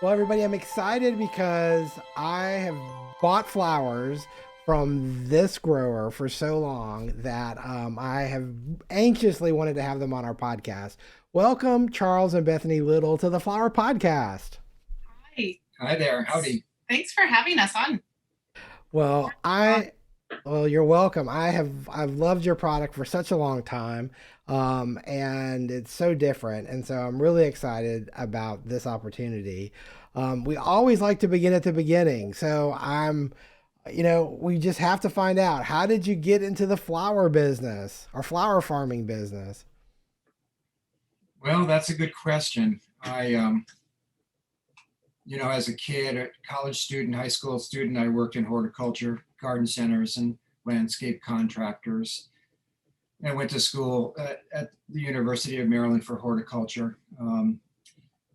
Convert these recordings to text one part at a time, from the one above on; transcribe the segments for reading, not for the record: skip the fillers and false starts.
Well, everybody, I'm excited because I have bought flowers from this grower for so long that I have anxiously wanted to have them on our podcast. Welcome, Charles and Bethany Little, to the Flower Podcast. Hi. Hi there. Howdy. Thanks for having us on. Well, you're welcome. I've loved your product for such a long time, and it's so different, and so I'm really excited about this opportunity. We always like to begin at the beginning, so we just have to find out, how did you get into the flower business or flower farming business? Well, that's a good question. As a kid, a college student, high school student, I worked in horticulture, garden centers, and landscape contractors. I went to school at the University of Maryland for horticulture.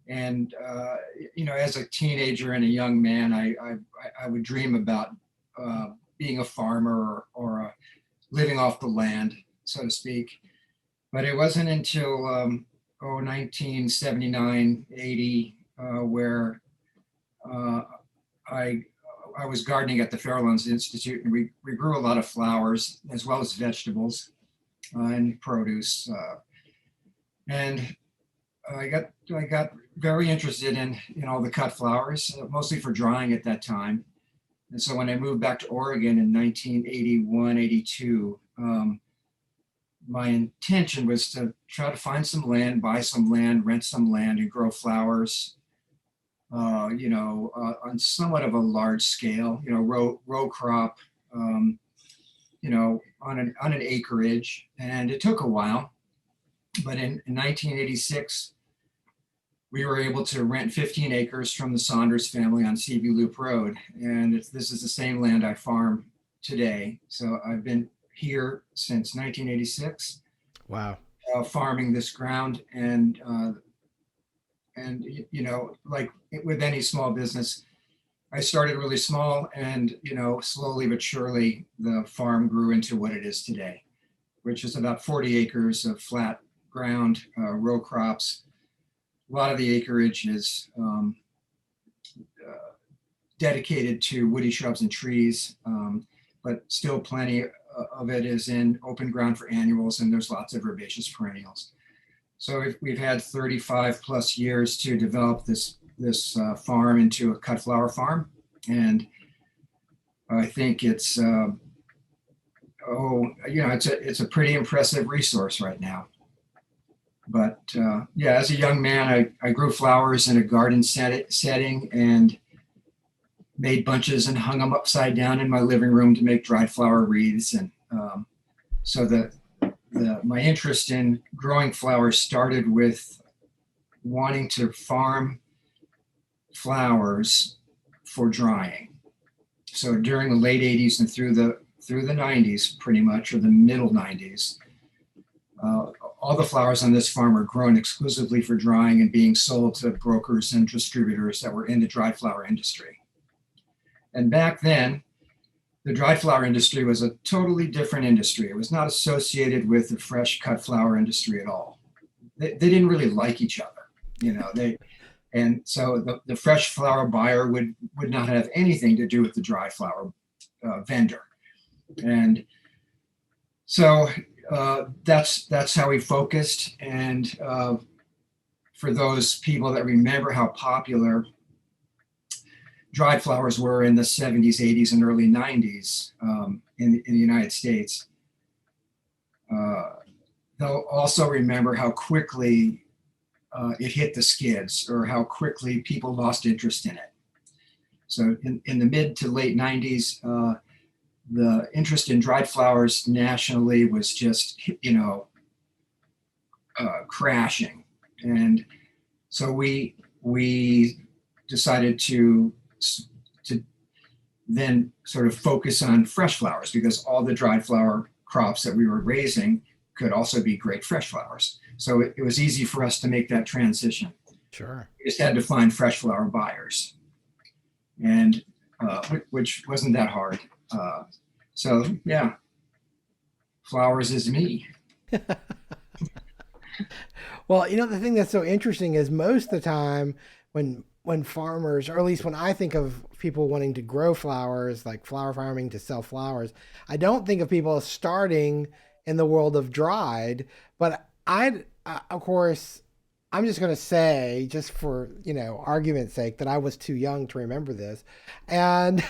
As a teenager and a young man, I would dream about being a farmer or living off the land, so to speak. But it wasn't until 1979, 80, where I I was gardening at the Fairlands Institute, and we grew a lot of flowers as well as vegetables and produce. And I got very interested in all the cut flowers, mostly for drying at that time. And so when I moved back to Oregon in 1981, 82, my intention was to try to find some land, buy some land, rent some land, and grow flowers, on somewhat of a large scale, row crop, on an acreage. And it took a while, but in 1986, we were able to rent 15 acres from the Saunders family on Seaview Loop Road. And this is the same land I farm today. So I've been here since 1986, Wow. farming this ground. And like with any small business, I started really small, and slowly but surely the farm grew into what it is today, which is about 40 acres of flat ground, row crops. A lot of the acreage is dedicated to woody shrubs and trees, but still plenty of it is in open ground for annuals, and there's lots of herbaceous perennials. So we've had 35 plus years to develop this farm into a cut flower farm, and I think it's it's a pretty impressive resource right now. But as a young man, I grew flowers in a garden setting and made bunches and hung them upside down in my living room to make dried flower wreaths. And so my interest in growing flowers started with wanting to farm flowers for drying. So during the late 80s and through the 90s, pretty much, or the middle 90s, all the flowers on this farm were grown exclusively for drying and being sold to brokers and distributors that were in the dried flower industry. And back then, the dried flower industry was a totally different industry. It was not associated with the fresh cut flower industry at all. They didn't really like each other, and so the fresh flower buyer would not have anything to do with the dry flower vendor. And so that's how we focused. And for those people that remember how popular dried flowers were in the 70s, 80s, and early 90s in the United States, they'll also remember how quickly it hit the skids, or how quickly people lost interest in it. So in the mid to late 90s, the interest in dried flowers nationally was just, crashing. And so we decided to then sort of focus on fresh flowers, because all the dried flower crops that we were raising could also be great fresh flowers. So it was easy for us to make that transition. Sure. We just had to find fresh flower buyers, and which wasn't that hard. So yeah, flowers is me. Well, the thing that's so interesting is most of the time when when farmers, or at least when I think of people wanting to grow flowers, like flower farming to sell flowers, I don't think of people starting in the world of dried. But of course, I'm just going to say, just for argument's sake, that I was too young to remember this, and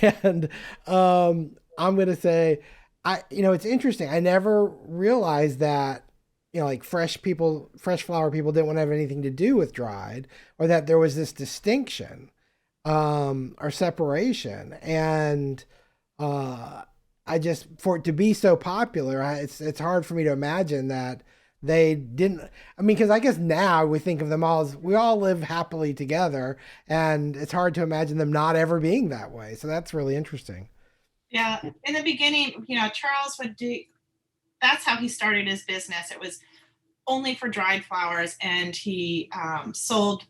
and I'm going to say, it's interesting. I never realized that like fresh flower people didn't want to have anything to do with dried, or that there was this distinction or separation. And I just, for it to be so popular, it's hard for me to imagine that they didn't. I mean, because I guess now we think of them all as we all live happily together, and it's hard to imagine them not ever being that way. So that's really interesting. Yeah. In the beginning, Charles would do, that's how he started his business. It was only for dried flowers, and he sold,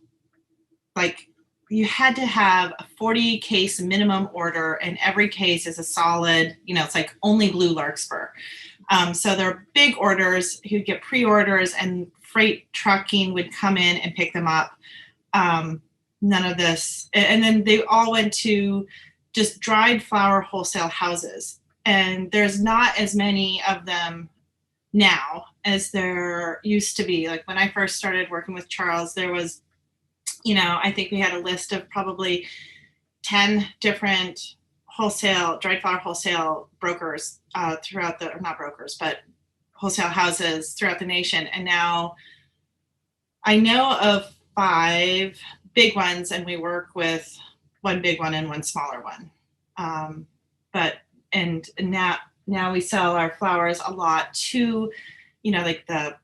like, you had to have a 40 case minimum order, and every case is a solid, it's like only blue larkspur. So they're big orders. He'd get pre-orders, and freight trucking would come in and pick them up. None of this. And then they all went to just dried flower wholesale houses. And there's not as many of them now as there used to be. Like when I first started working with Charles, there was, I think we had a list of probably 10 different dried flower wholesale brokers throughout the, or not brokers, but wholesale houses throughout the nation. And now I know of 5 big ones, and we work with one big one and one smaller one. And now we sell our flowers a lot to, like the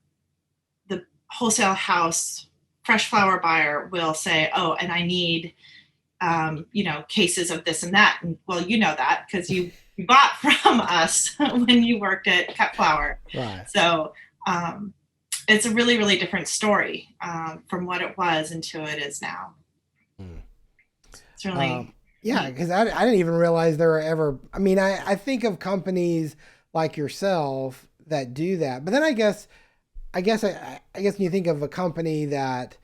wholesale house fresh flower buyer will say, oh, and I need, cases of this and that. And well, that because you bought from us when you worked at Cut Flower. Right. So it's a really, really different story from what it was until it is now. Mm. It's really yeah, because I didn't even realize there were ever. I mean, I think of companies like yourself that do that, but then I guess when you think of a company that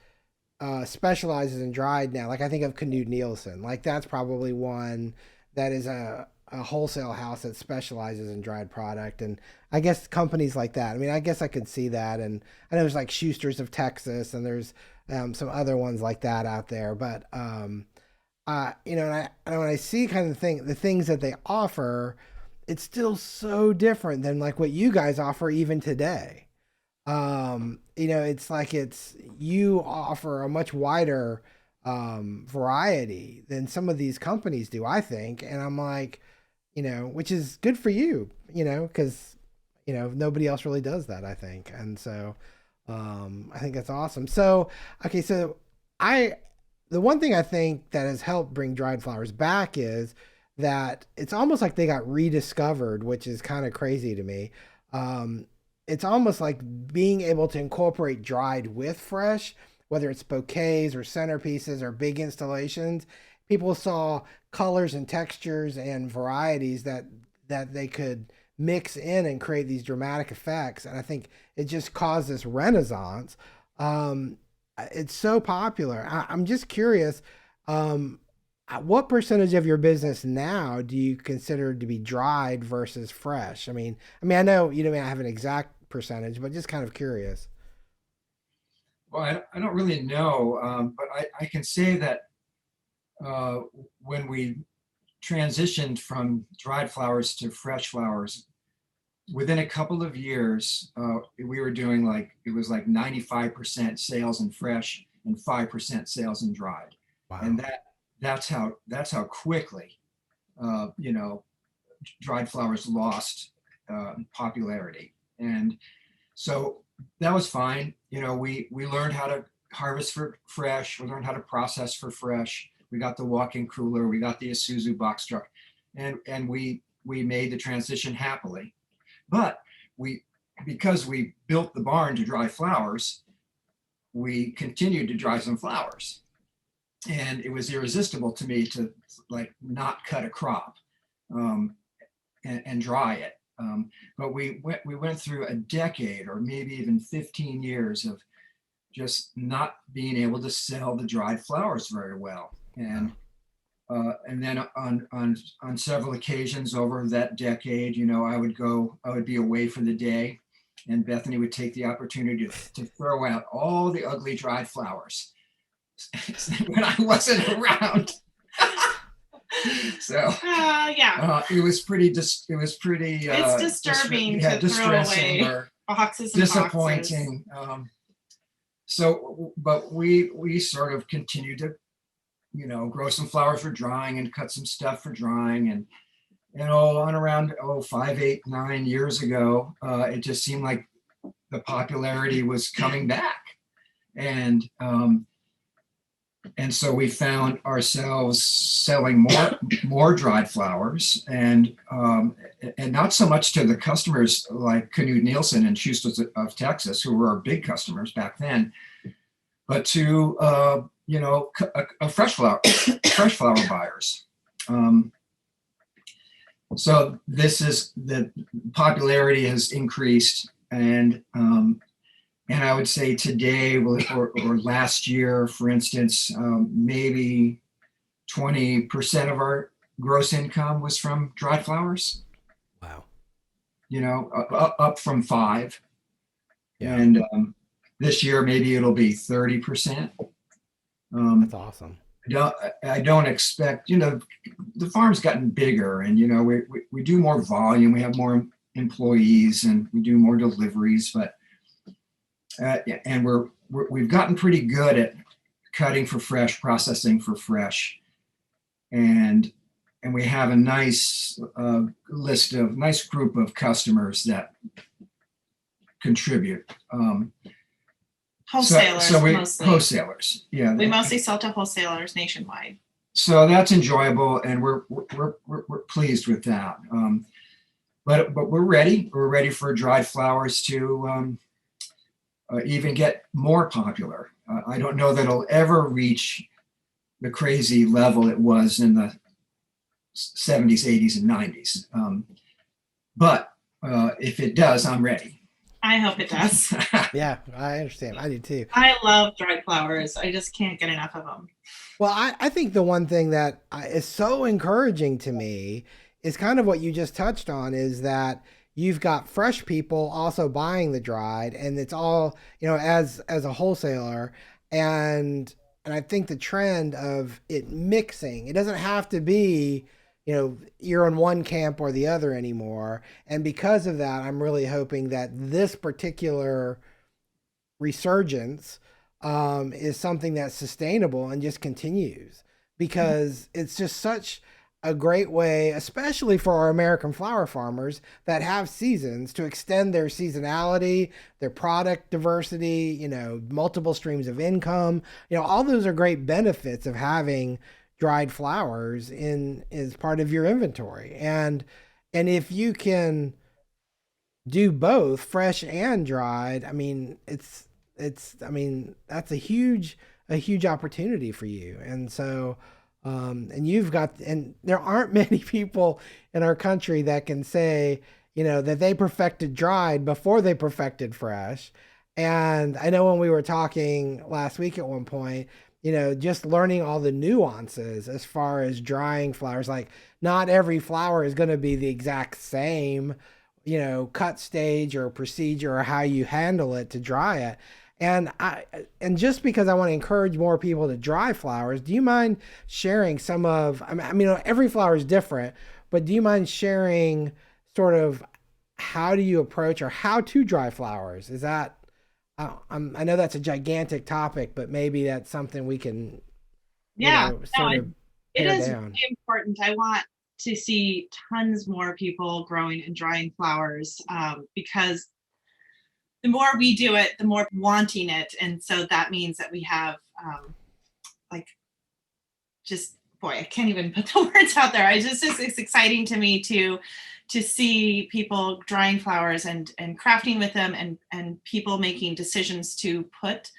specializes in dried now, like I think of Knut Nielsen, like that's probably one that is a wholesale house that specializes in dried product, and I guess companies like that. I mean, I guess I could see that, and I know there's like Schuster's of Texas, and there's some other ones like that out there, but and when I see kind of the things that they offer, it's still so different than like what you guys offer even today. It's like you offer a much wider variety than some of these companies do, I think. And I'm like, which is good for you, because nobody else really does that, I think. And so I think that's awesome. So okay, so I the one thing I think that has helped bring dried flowers back is that it's almost like they got rediscovered, which is kind of crazy to me. It's almost like being able to incorporate dried with fresh, whether it's bouquets or centerpieces or big installations. People saw colors and textures and varieties that they could mix in and create these dramatic effects. And I think it just caused this renaissance. It's so popular. I'm just curious, what percentage of your business now do you consider to be dried versus fresh? I know you don't have an exact percentage, but just kind of curious. Well, I don't really know, but I can say that when we transitioned from dried flowers to fresh flowers, within a couple of years, we were doing it was like 95% sales in fresh and 5% sales in dried. Wow. And that's how quickly, dried flowers lost popularity. And so that was fine. We learned how to harvest for fresh. We learned how to process for fresh. We got the walk-in cooler. We got the Isuzu box truck, and we made the transition happily. But because we built the barn to dry flowers, we continued to dry some flowers, and it was irresistible to me to not cut a crop and dry it. But we went through a decade or maybe even 15 years just not being able to sell the dried flowers very well. And then on several occasions over that decade, I would be away for the day, and Bethany would take the opportunity to throw out all the ugly dried flowers when I wasn't around. So yeah, it was pretty. It was pretty. it's disturbing to throw distressing away or boxes and disappointing. But we sort of continued to grow some flowers for drying and cut some stuff for drying. And on around 5, 8, 9 years ago, it just seemed like the popularity was coming back. And so we found ourselves selling more dried flowers, and not so much to the customers like Knut Nielsen and Schusters of Texas, who were our big customers back then, but to fresh flower buyers. So the popularity has increased, and I would say today or last year, for instance, maybe 20% of our gross income was from dried flowers. Wow. Up from 5. Yeah. And this year, maybe it'll be 30%. That's awesome. I don't expect, the farm's gotten bigger, and, we do more volume. We have more employees, and we do more deliveries, but and we've gotten pretty good at cutting for fresh, processing for fresh, and we have a nice nice group of customers that contribute. Wholesalers, mostly. Wholesalers, yeah. We mostly sell to wholesalers nationwide. So that's enjoyable, and we're pleased with that. But we're ready. We're ready for dried flowers to even get more popular. I don't know that it'll ever reach the crazy level it was in the 70s, 80s, and 90s. But if it does, I'm ready. I hope it does. Yeah, I understand. I do too. I love dried flowers. I just can't get enough of them. Well, I think the one thing that is so encouraging to me is kind of what you just touched on, is that you've got fresh people also buying the dried, and it's all, as a wholesaler. And I think the trend of it mixing, it doesn't have to be, you're in one camp or the other anymore. And because of that, I'm really hoping that this particular resurgence is something that's sustainable and just continues, because it's just such a great way, especially for our American flower farmers that have seasons, to extend their seasonality, their product diversity, multiple streams of income. All those are great benefits of having dried flowers as part of your inventory. And if you can do both fresh and dried, I mean, that's a huge opportunity for you. And so and there aren't many people in our country that can say, that they perfected dried before they perfected fresh. And I know when we were talking last week at one point, just learning all the nuances as far as drying flowers, like not every flower is going to be the exact same, cut stage or procedure or how you handle it to dry it. And just because I want to encourage more people to dry flowers, do you mind sharing some of, every flower is different, but do you mind sharing sort of how do you approach or how to dry flowers? Is that, I know that's a gigantic topic, but maybe that's something we can, it is down. really important. I want to see tons more people growing and drying flowers, because the more we do it, the more wanting it. And so that means that we have I can't even put the words out there. It's exciting to me to see people drying flowers and crafting with them, and people making decisions to put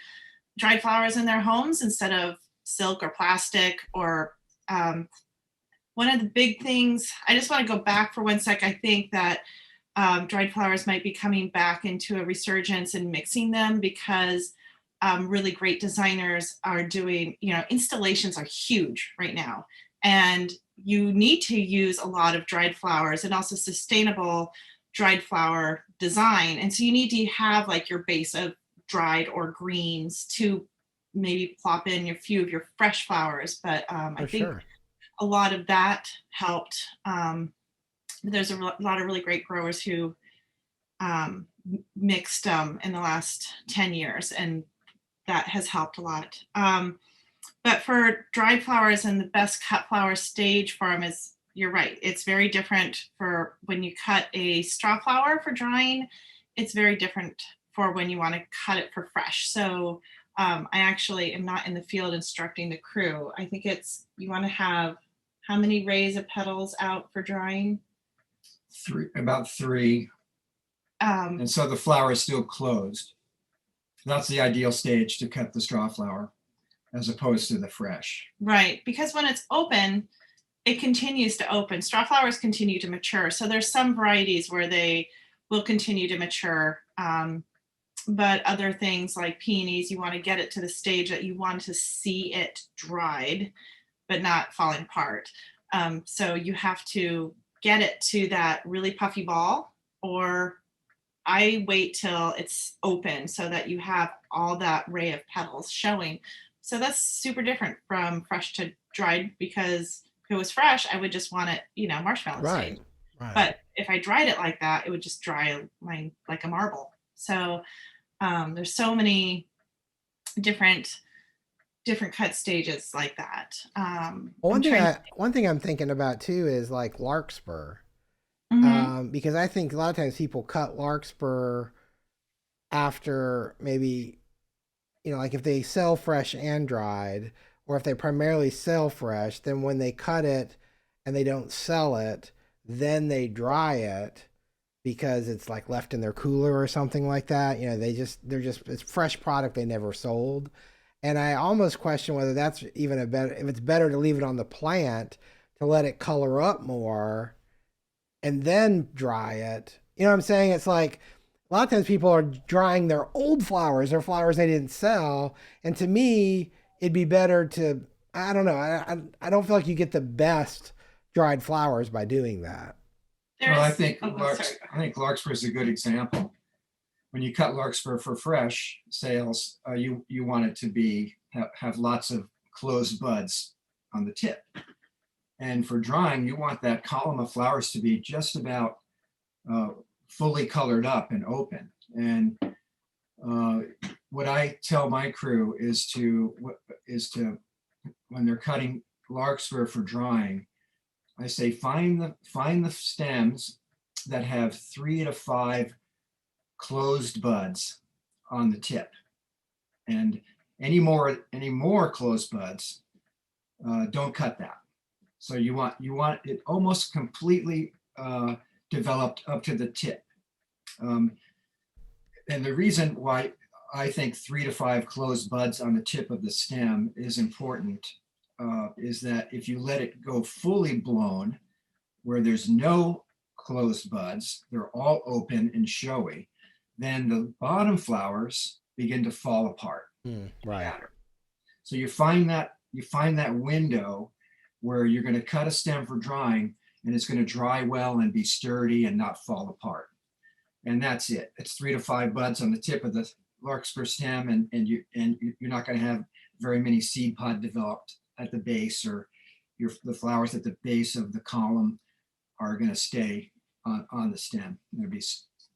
dried flowers in their homes instead of silk or plastic. Or one of the big things, I just want to go back for one sec. I think that dried flowers might be coming back into a resurgence and mixing them, because really great designers are doing, installations are huge right now. And you need to use a lot of dried flowers and also sustainable dried flower design. And so you need to have like your base of dried or greens to maybe plop in a few of your fresh flowers. But I For think sure. a lot of that helped. There's a lot of really great growers who mixed in the last 10 years, and that has helped a lot. But for dried flowers and the best cut flower stage for them is, you're right, it's very different for when you cut a straw flower for drying. It's very different for when you want to cut it for fresh. So I actually am not in the field instructing the crew. I think it's, you want to have how many rays of petals out for drying? About three. And so the flower is still closed. That's the ideal stage to cut the straw flower, as opposed to the fresh. Right, because when it's open, it continues to open. Straw flowers continue to mature. So there's some varieties where they will continue to mature. But other things like peonies, you want to get it to the stage that you want to see it dried, but not falling apart. So you have to get it to that really puffy ball, or I wait till it's open so that you have all that ray of petals showing. So that's super different from fresh to dried, because if it was fresh, I would just want it, marshmallow Right. stage. Right. But if I dried it like that, it would just dry like a marble. So there's so many different cut stages like that. Well, I'm trying to. one thing I'm thinking about too is like larkspur, Mhm. because I think a lot of times people cut larkspur after maybe, like if they sell fresh and dried, or if they primarily sell fresh, then when they cut it and they don't sell it, then they dry it because it's like left in their cooler or something like that. They're just it's fresh product they never sold. And I almost question whether that's even a better, if it's better to leave it on the plant to let it color up more and then dry it. You know what I'm saying? It's like a lot of times people are drying their old flowers or flowers they didn't sell. And to me, it'd be better to, I don't know, I don't feel like you get the best dried flowers by doing that. Well, I There's. think Oh, sorry. larkspur is a good example. When you cut larkspur for fresh sales, you want it to have lots of closed buds on the tip. And for drying, you want that column of flowers to be just about uh, fully colored up and open. And what I tell my crew is to when they're cutting larkspur for drying, I say find the stems that have 3 to 5 closed buds on the tip, and any more closed buds, don't cut that. So you want it almost completely developed up to the tip. Um, and the reason why I think 3 to 5 closed buds on the tip of the stem is important is that if you let it go fully blown, where there's no closed buds, they're all open and showy, then the bottom flowers begin to fall apart. Right. So you find that window where you're going to cut a stem for drying, and it's going to dry well and be sturdy and not fall apart. And that's it. It's 3 to 5 buds on the tip of the larkspur stem, and you're not going to have very many seed pod developed at the base, or the flowers at the base of the column are going to stay on the stem. They'll be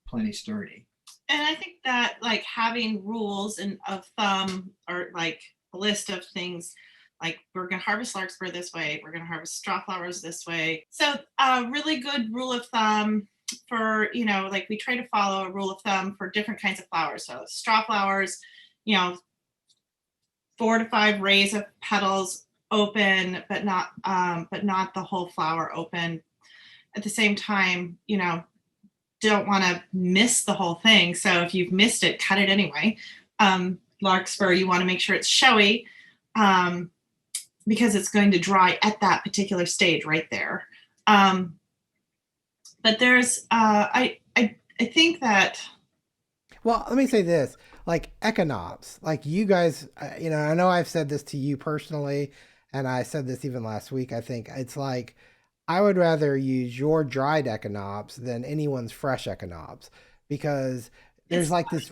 plenty sturdy. And I think that like having rules and of thumb, or like a list of things, like we're going to harvest larkspur this way, we're going to harvest straw flowers this way. So a really good rule of thumb for, like we try to follow a rule of thumb for different kinds of flowers. So straw flowers, 4 to 5 rays of petals open, but not the whole flower open. At the same time, don't want to miss the whole thing. So if you've missed it, cut it anyway. Larkspur, you want to make sure it's showy, because it's going to dry at that particular stage right there. But there's, I think that. Well, let me say this. like echinops, like you guys, you know, I know I've said this to you personally, and I said this even last week. I think it's like I would rather use your dried echinops than anyone's fresh echinops because there's It's like this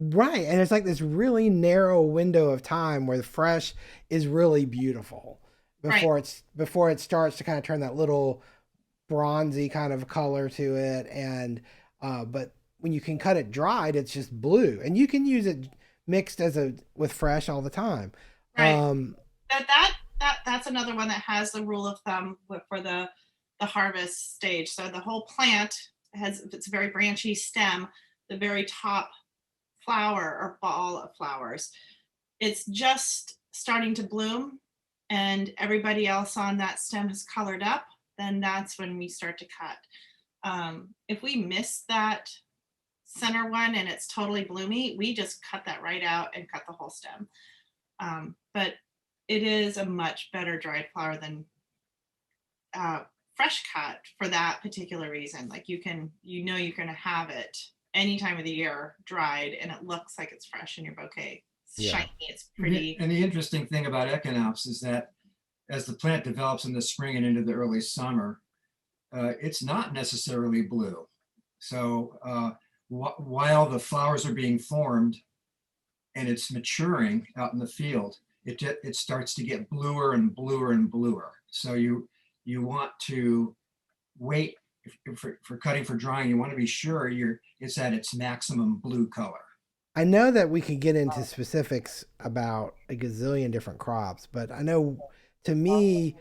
right, and it's like this really narrow window of time where the fresh is really beautiful right, before it starts to kind of turn that little bronzy kind of color to it, and but when you can cut it dried, it's just blue, and you can use it mixed as a with fresh all the time. right. Um, That's another one that has the rule of thumb for the harvest stage. So the whole plant has, if it's a very branchy stem, the very top flower or ball of flowers, it's just starting to bloom and everybody else on that stem has colored up, then that's when we start to cut. If we miss that center one and it's totally bloomy, we just cut that right out and cut the whole stem. But it is a much better dried flower than uh, fresh cut for that particular reason. Like you can, you know, you're going to have it any time of the year dried and it looks like it's fresh in your bouquet. It's yeah, shiny, it's pretty. And the interesting thing about echinops is that as the plant develops in the spring and into the early summer, it's not necessarily blue. So while the flowers are being formed and it's maturing out in the field, it starts to get bluer and bluer and bluer. So you want to wait for cutting for drying. You want to be sure it's at its maximum blue color. I know that we could get into specifics about a gazillion different crops, but I know to me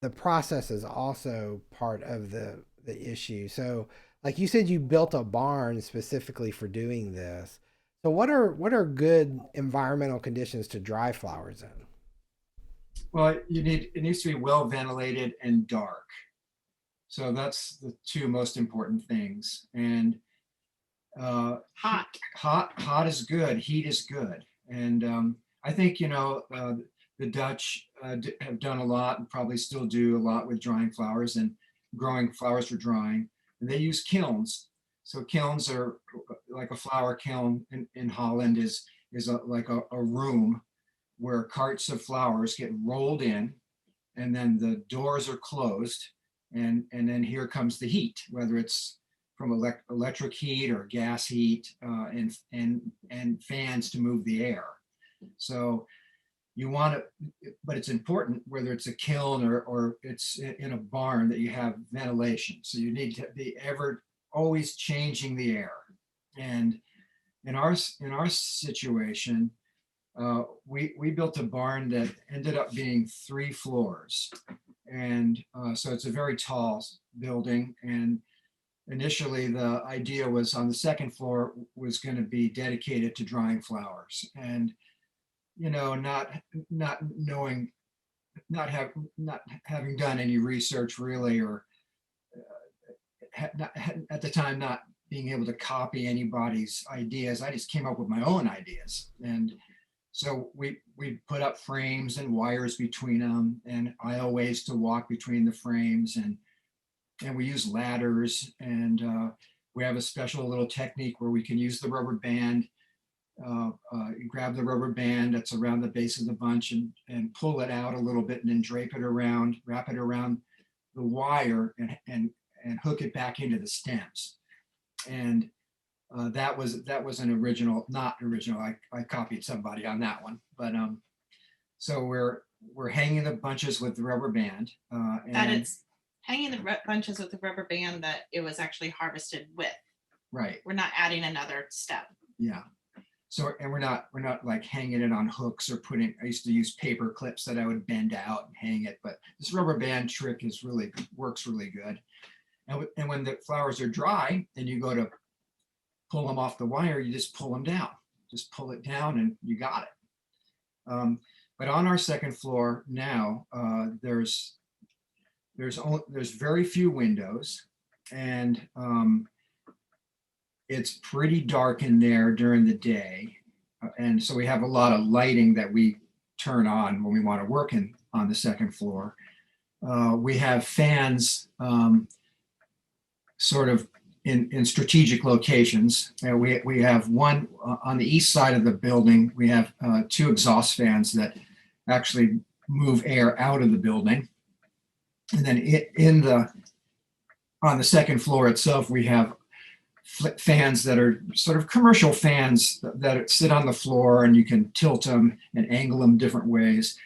the process is also part of the issue. So, like you said, you built a barn specifically for doing this. So, what are good environmental conditions to dry flowers in? Well, it needs to be well ventilated and dark. So that's the two most important things. And Hot. hot is good. Heat is good. And I think the Dutch have done a lot and probably still do a lot with drying flowers and growing flowers for drying. And they use kilns. So kilns are like a flower kiln in Holland is like a room where carts of flowers get rolled in, and then the doors are closed, and then here comes the heat, whether it's from electric heat or gas heat, and fans to move the air. So you want to, but it's important whether it's a kiln or it's in a barn that you have ventilation. So you need to be ever always changing the air. And in our situation, we built a barn that ended up being 3 floors, and so it's a very tall building. And initially, the idea was on the second floor was going to be dedicated to drying flowers, and not knowing, not having done any research really, or at the time not being able to copy anybody's ideas. I just came up with my own ideas, and so we put up frames and wires between them and aisleways to walk between the frames, and we use ladders, and we have a special little technique where we can use the rubber band. Grab the rubber band that's around the base of the bunch and pull it out a little bit, and then drape it around, wrap it around the wire, and hook it back into the stems. And that was an original, not original. I copied somebody on that one, but so we're hanging the bunches with the rubber band, That and it's hanging the bunches with the rubber band that it was actually harvested with. right, We're not adding another step. yeah. So, and we're not like hanging it on hooks or putting. I used to use paper clips that I would bend out and hang it, but this rubber band trick works really good. And when the flowers are dry and you go to pull them off the wire, you just pull them down. Just pull it down and you got it. But on our second floor now, there's very few windows, and it's pretty dark in there during the day, and so we have a lot of lighting that we turn on when we want to work on the second floor. We have fans sort of in strategic locations. We have one on the east side of the building. We have two exhaust fans that actually move air out of the building. And then on the second floor itself, we have fans that are sort of commercial fans that sit on the floor, and you can tilt them and angle them different ways.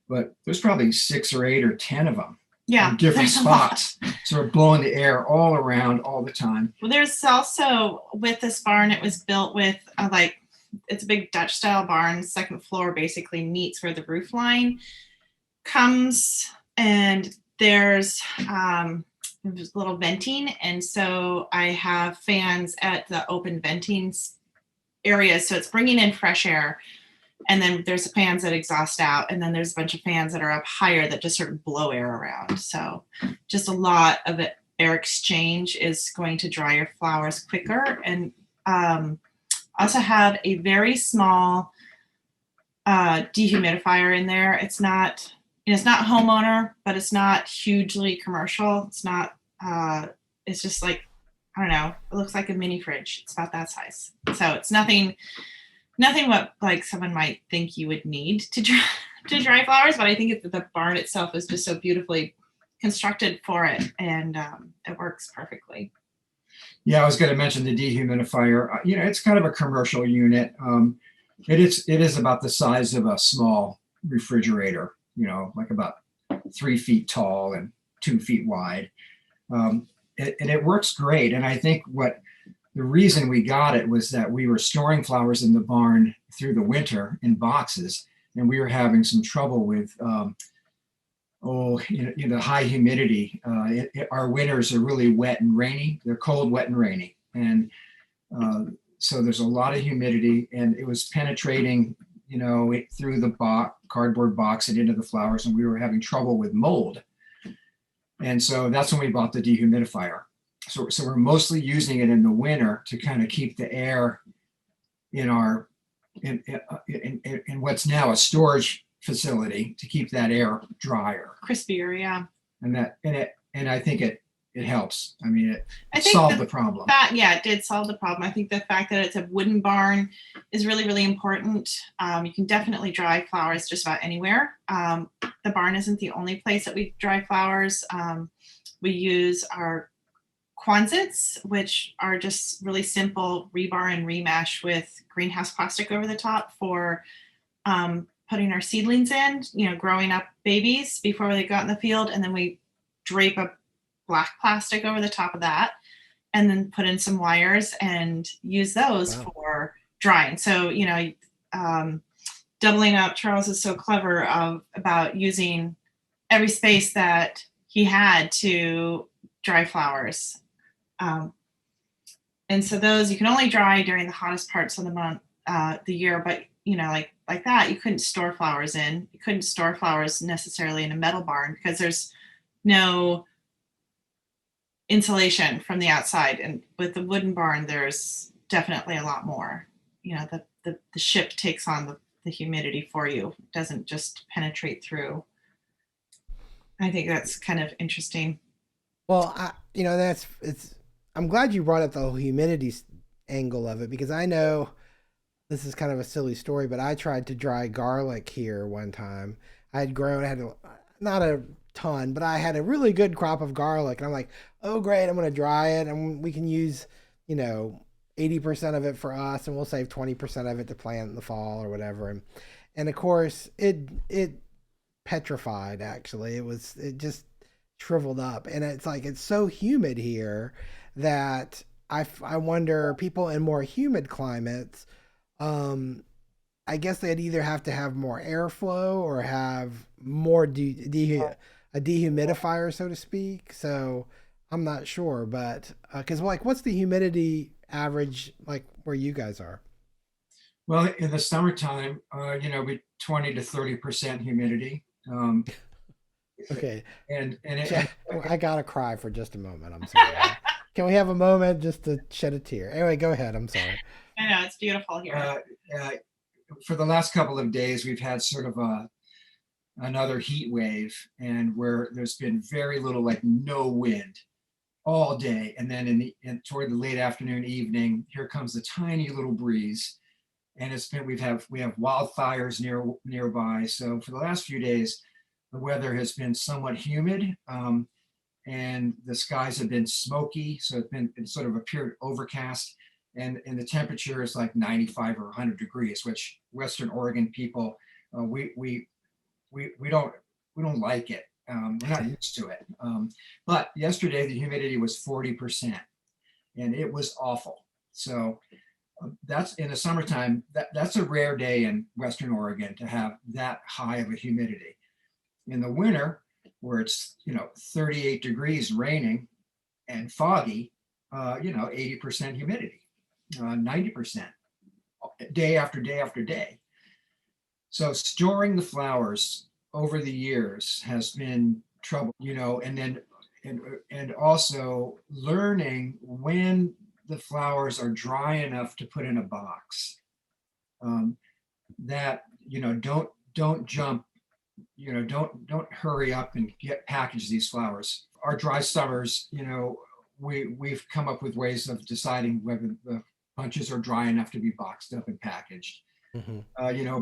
But there's probably 6 or 8 or 10 of them in different spots, sort of blowing the air all around all the time. Well, there's also, with this barn, it was built with it's a big Dutch style barn. Second floor basically meets where the roof line comes, and there's little venting, and so I have fans at the open venting areas, so it's bringing in fresh air. And then there's fans that exhaust out, and then there's a bunch of fans that are up higher that just sort of blow air around. So just a lot of air exchange is going to dry your flowers quicker. And also have a very small dehumidifier in there. It's not homeowner, but it's not hugely commercial. It's not, it's just like, I don't know, it looks like a mini fridge. It's about that size. So it's nothing what like someone might think you would need to dry flowers, but I think the barn itself is just so beautifully constructed for it, and it works perfectly. Yeah, I was going to mention the dehumidifier. It's kind of a commercial unit. It is about the size of a small refrigerator. Like about 3 feet tall and 2 feet wide, and it works great. And I think the reason we got it was that we were storing flowers in the barn through the winter in boxes, and we were having some trouble with high humidity. Our winters are really wet and rainy. They're cold, wet, and rainy, and so there's a lot of humidity, and it was penetrating through the cardboard box and into the flowers, and we were having trouble with mold. And so that's when we bought the dehumidifier. So we're mostly using it in the winter to kind of keep the air in what's now a storage facility, to keep that air drier, crispier. Yeah. And I think it helps. I mean, it solved the problem. It did solve the problem. I think the fact that it's a wooden barn is really, really important. You can definitely dry flowers just about anywhere. The barn isn't the only place that we dry flowers. We use our Quonsets, which are just really simple rebar and remesh with greenhouse plastic over the top for putting our seedlings in, growing up babies before they go out in the field. And then we drape a black plastic over the top of that, and then put in some wires and use those for drying. So, doubling up, Charles is so clever about using every space that he had to dry flowers. And so those you can only dry during the hottest parts of the year, but like that, you couldn't store flowers in. You couldn't store flowers necessarily in a metal barn because there's no insulation from the outside. And with the wooden barn, there's definitely a lot more. The ship takes on the humidity for you. It doesn't just penetrate through. I think that's kind of interesting. Well, I'm glad you brought up the whole humidity angle of it, because I know this is kind of a silly story, but I tried to dry garlic here one time. I had not a ton, but I had a really good crop of garlic, and I'm like, oh great, I'm going to dry it, and we can use 80% of it for us, and we'll save 20% of it to plant in the fall or whatever. And of course it petrified. Actually, it just shriveled up, and it's so humid here that I wonder, people in more humid climates, I guess they'd either have to have more airflow or have more a dehumidifier, so to speak. So I'm not sure, but because what's the humidity average like where you guys are? Well, in the summertime, we 20 to 30% humidity. Okay. And I gotta cry for just a moment. I'm sorry. Can we have a moment just to shed a tear? Anyway, go ahead. I'm sorry. I know, it's beautiful here. For the last couple of days, we've had sort of another heat wave, and where there's been very little, like no wind. all day. And then toward the late afternoon, evening, here comes the tiny little breeze. And we have wildfires nearby. So for the last few days, the weather has been somewhat humid, and the skies have been smoky. So it's sort of appeared overcast, and the temperature is like 95 or 100 degrees, which Western Oregon people, we don't like it. We're not used to it. But yesterday the humidity was 40%, and it was awful. So that's in the summertime. That's a rare day in Western Oregon to have that high of a humidity. In the winter, where it's 38 degrees, raining and foggy, 80% humidity, 90% day after day after day. So storing the flowers over the years has been trouble, and then and also learning when the flowers are dry enough to put in a box. That don't jump, don't hurry up and package these flowers. Our dry summers, we've come up with ways of deciding whether the bunches are dry enough to be boxed up and packaged. Hmm.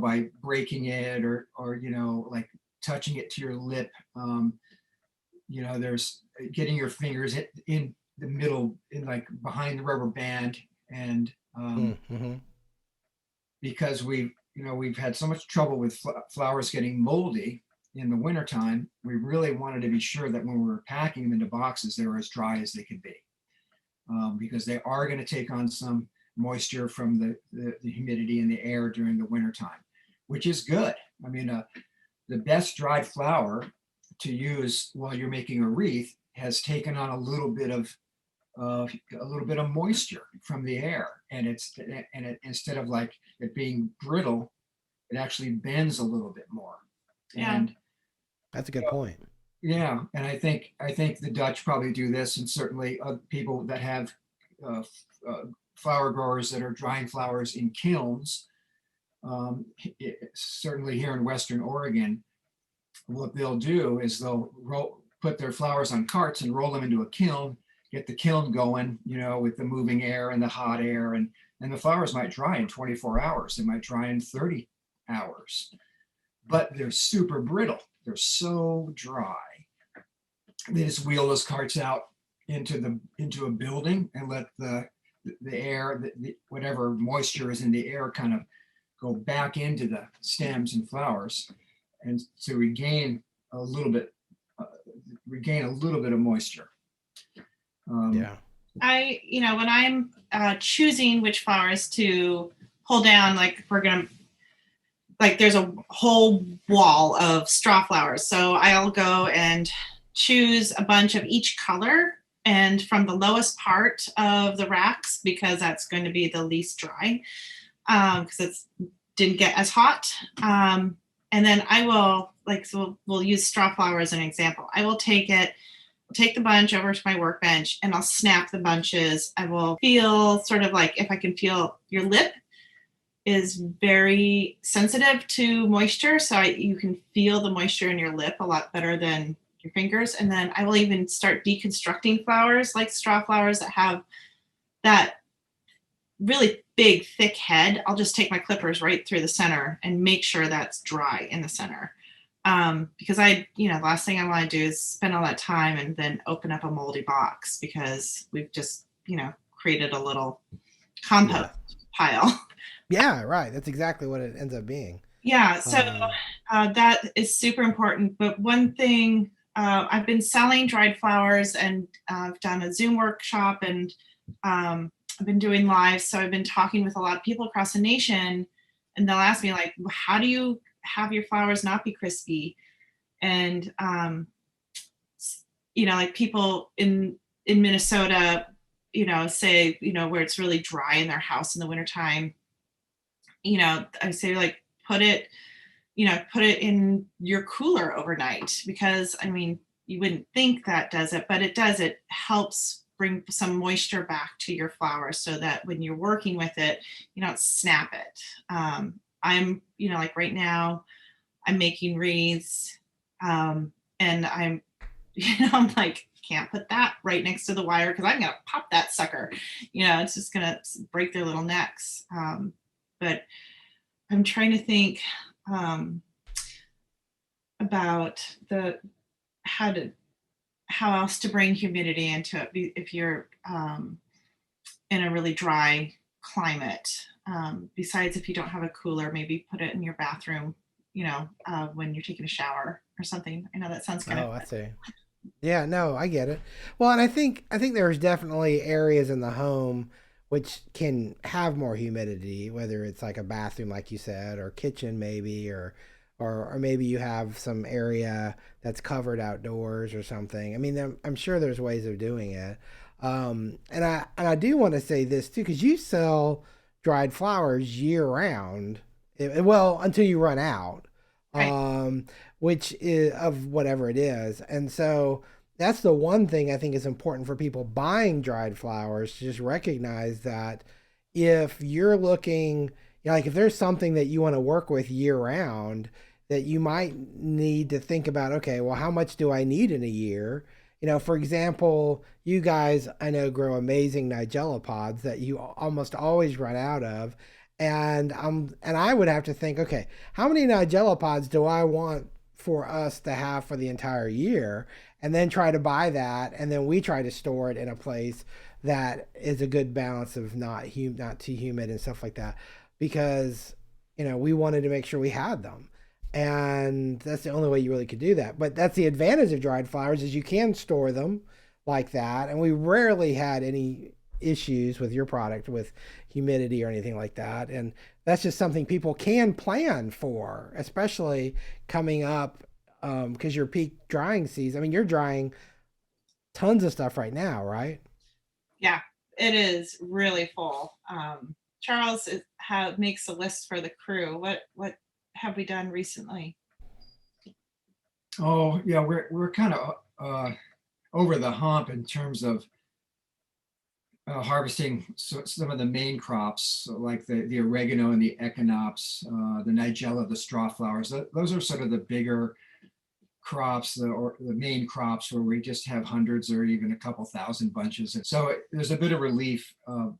By breaking it, or like touching it to your lip. There's getting your fingers in the middle, in like behind the rubber band, and Hmm. because we've had so much trouble with flowers getting moldy in the wintertime, we really wanted to be sure that when we were packing them into boxes, they were as dry as they could be, because they are going to take on some moisture from the humidity in the air during the wintertime, which is good. I mean, the best dried flower to use while you're making a wreath has taken on a little bit of moisture from the air, and instead of like it being brittle, it actually bends a little bit more. Yeah. And That's a good point. yeah, and I think the Dutch probably do this, and certainly people that have uh, flower growers that are drying flowers in kilns. Certainly here in Western Oregon, what they'll do is put their flowers on carts and roll them into a kiln, get the kiln going, with the moving air and the hot air, and the flowers might dry in 24 hours. They might dry in 30 hours, but they're super brittle. They're so dry. They just wheel those carts out into a building and let the air, whatever moisture is in the air, kind of go back into the stems and flowers, and to a little bit, regain a little bit of moisture. Yeah. When I'm choosing which flowers to pull down, like if we're gonna, like there's a whole wall of straw flowers, so I'll go and choose a bunch of each color and from the lowest part of the racks, because that's going to be the least dry, because it's didn't get as hot. And then I will, so we'll use straw flower as an example. I will take the bunch over to my workbench and I'll snap the bunches. I will feel sort of like, if I can feel your lip is very sensitive to moisture. So you can feel the moisture in your lip a lot better than your fingers. And then I will even start deconstructing flowers like straw flowers that have that really big, thick head. I'll just take my clippers right through the center and make sure that's dry in the center. Because last thing I want to do is spend all that time and then open up a moldy box, because we've just, created a little compost pile. Yeah, right. That's exactly what it ends up being. Yeah, so Um, that is super important. But one thing, I've been selling dried flowers, and I've done a Zoom workshop, and I've been doing live. So I've been talking with a lot of people across the nation, and they'll ask me like, how do you have your flowers not be crispy? And like people in Minnesota, say, where it's really dry in their house in the wintertime, I say like put it in your cooler overnight, because you wouldn't think that does it, but it does. It helps bring some moisture back to your flowers, so that when you're working with it, you don't snap it. I'm, like right now, I'm making wreaths, and I'm, I'm like can't put that right next to the wire because I'm gonna pop that sucker. It's just gonna break their little necks. But I'm trying to think about how else to bring humidity into it if you're in a really dry climate. Besides, if you don't have a cooler, maybe put it in your bathroom, when you're taking a shower or something. I know that sounds kind of Oh, I see. Yeah, no, I get it. Well, and I think there's definitely areas in the home which can have more humidity, whether it's like a bathroom, like you said, or kitchen maybe, or maybe you have some area that's covered outdoors or something. I mean, I'm sure there's ways of doing it. And I do want to say this too, because you sell dried flowers year round, well, until you run out, right. um, which is of whatever it is, and so that's the one thing I think is important for people buying dried flowers to just recognize that if you're looking, like if there's something that you want to work with year round, that you might need to think about, okay, well, how much do I need in a year? For example, you guys I know grow amazing Nigella pods that you almost always run out of. And I would have to think, okay, how many Nigella pods do I want for us to have for the entire year? And then try to buy that, and then we try to store it in a place that is a good balance of not too humid and stuff like that, because we wanted to make sure we had them, and that's the only way you really could do that. But that's the advantage of dried flowers, is you can store them like that, and we rarely had any issues with your product with humidity or anything like that. And that's just something people can plan for, especially coming up, because your peak drying season. I mean, you're drying tons of stuff right now, right? Yeah, it is really full. Charles makes a list for the crew. What have we done recently? Oh, yeah, we're kind of over the hump in terms of harvesting some of the main crops, so like the oregano and the echinopsis, the nigella, the straw flowers. Those are sort of the bigger crops, the main crops where we just have hundreds or even a couple thousand bunches. And so there's a bit of relief uh,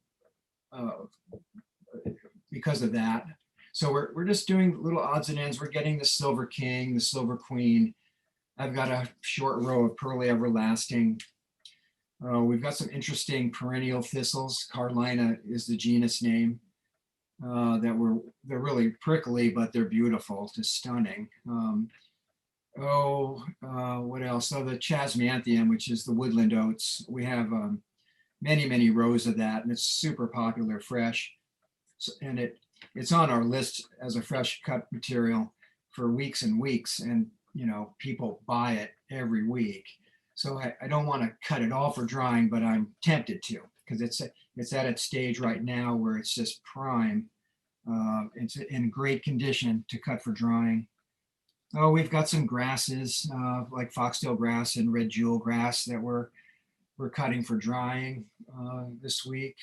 because of that. So we're just doing little odds and ends. We're getting the silver king, the silver queen. I've got a short row of pearly everlasting. We've got some interesting perennial thistles. Carolina is the genus name. They're really prickly, but they're beautiful, just stunning. What else? So the chasmanthium, which is the woodland oats, we have many rows of that, and it's super popular fresh. And it's on our list as a fresh cut material for weeks and weeks, and people buy it every week. So I don't want to cut it all for drying, but I'm tempted to, because it's at its stage right now where it's just prime. It's in great condition to cut for drying. Oh, we've got some grasses like foxtail grass and red jewel grass that we're cutting for drying this week.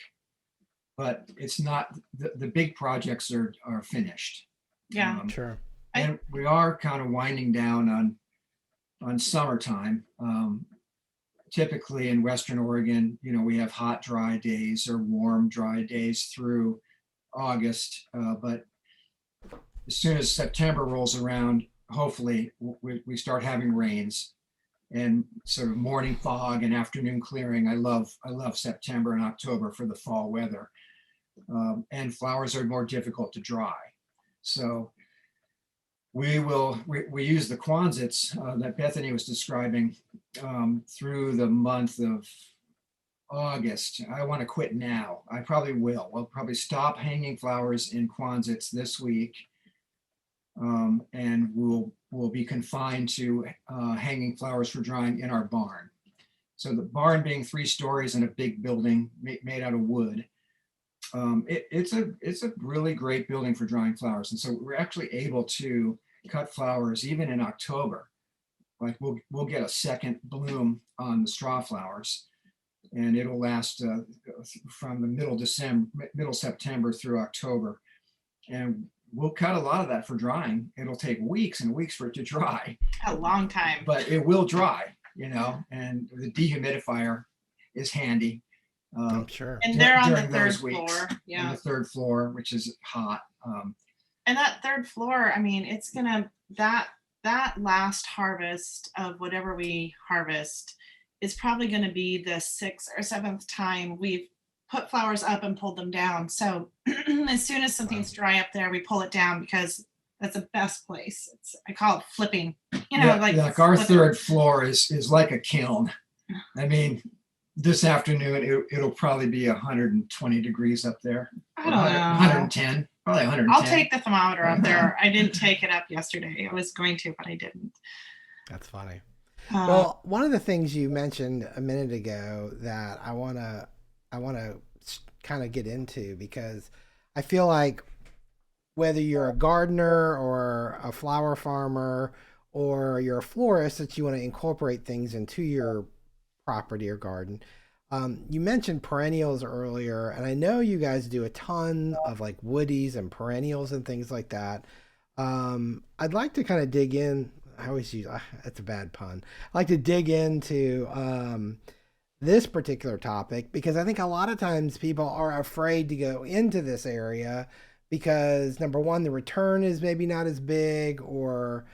But it's not the big projects are finished. Yeah. Sure. And we are kind of winding down on summertime. Typically in Western Oregon, we have hot, dry days or warm, dry days through August. But as soon as September rolls around, hopefully we start having rains and sort of morning fog and afternoon clearing. I love September and October for the fall weather. And flowers are more difficult to dry. So we use the Quonsets that Bethany was describing through the month of August. I want to quit now. I probably will. We'll probably stop hanging flowers in Quonsets this week, and we'll be confined to hanging flowers for drying in our barn. So the barn being 3 stories and a big building made out of wood. It's a really great building for drying flowers, and so we're actually able to cut flowers even in October. Like we'll get a second bloom on the straw flowers, and it'll last from the middle September through October, and we'll cut a lot of that for drying. It'll take weeks and weeks for it to dry, A long time. but it will dry. and the dehumidifier is handy I'm sure. And they're on the during third those weeks. floor. On Yeah. the third floor, which is hot. And that third floor, I mean, it's gonna that last harvest of whatever we harvest is probably gonna be the sixth or seventh time we've put flowers up and pulled them down. So as soon as something's dry up there, we pull it down because that's the best place. I call it flipping. Like our third floor is like a kiln. I mean, this afternoon it'll probably be 120 degrees up there. I don't know. 110, probably 110. I'll take the thermometer up there. I didn't take it up yesterday. I was going to, but I didn't. That's funny. Well, one of the things you mentioned a minute ago that I wanna kind of get into, because I feel like whether you're a gardener or a flower farmer or you're a florist, that you want to incorporate things into your property or garden. You mentioned perennials earlier, and I know you guys do a ton of like woodies and perennials and things like that. I'd like to kind of dig in. I always use that's a bad pun. I like to dig into this particular topic because I think a lot of times people are afraid to go into this area because number one, the return is maybe not as big, or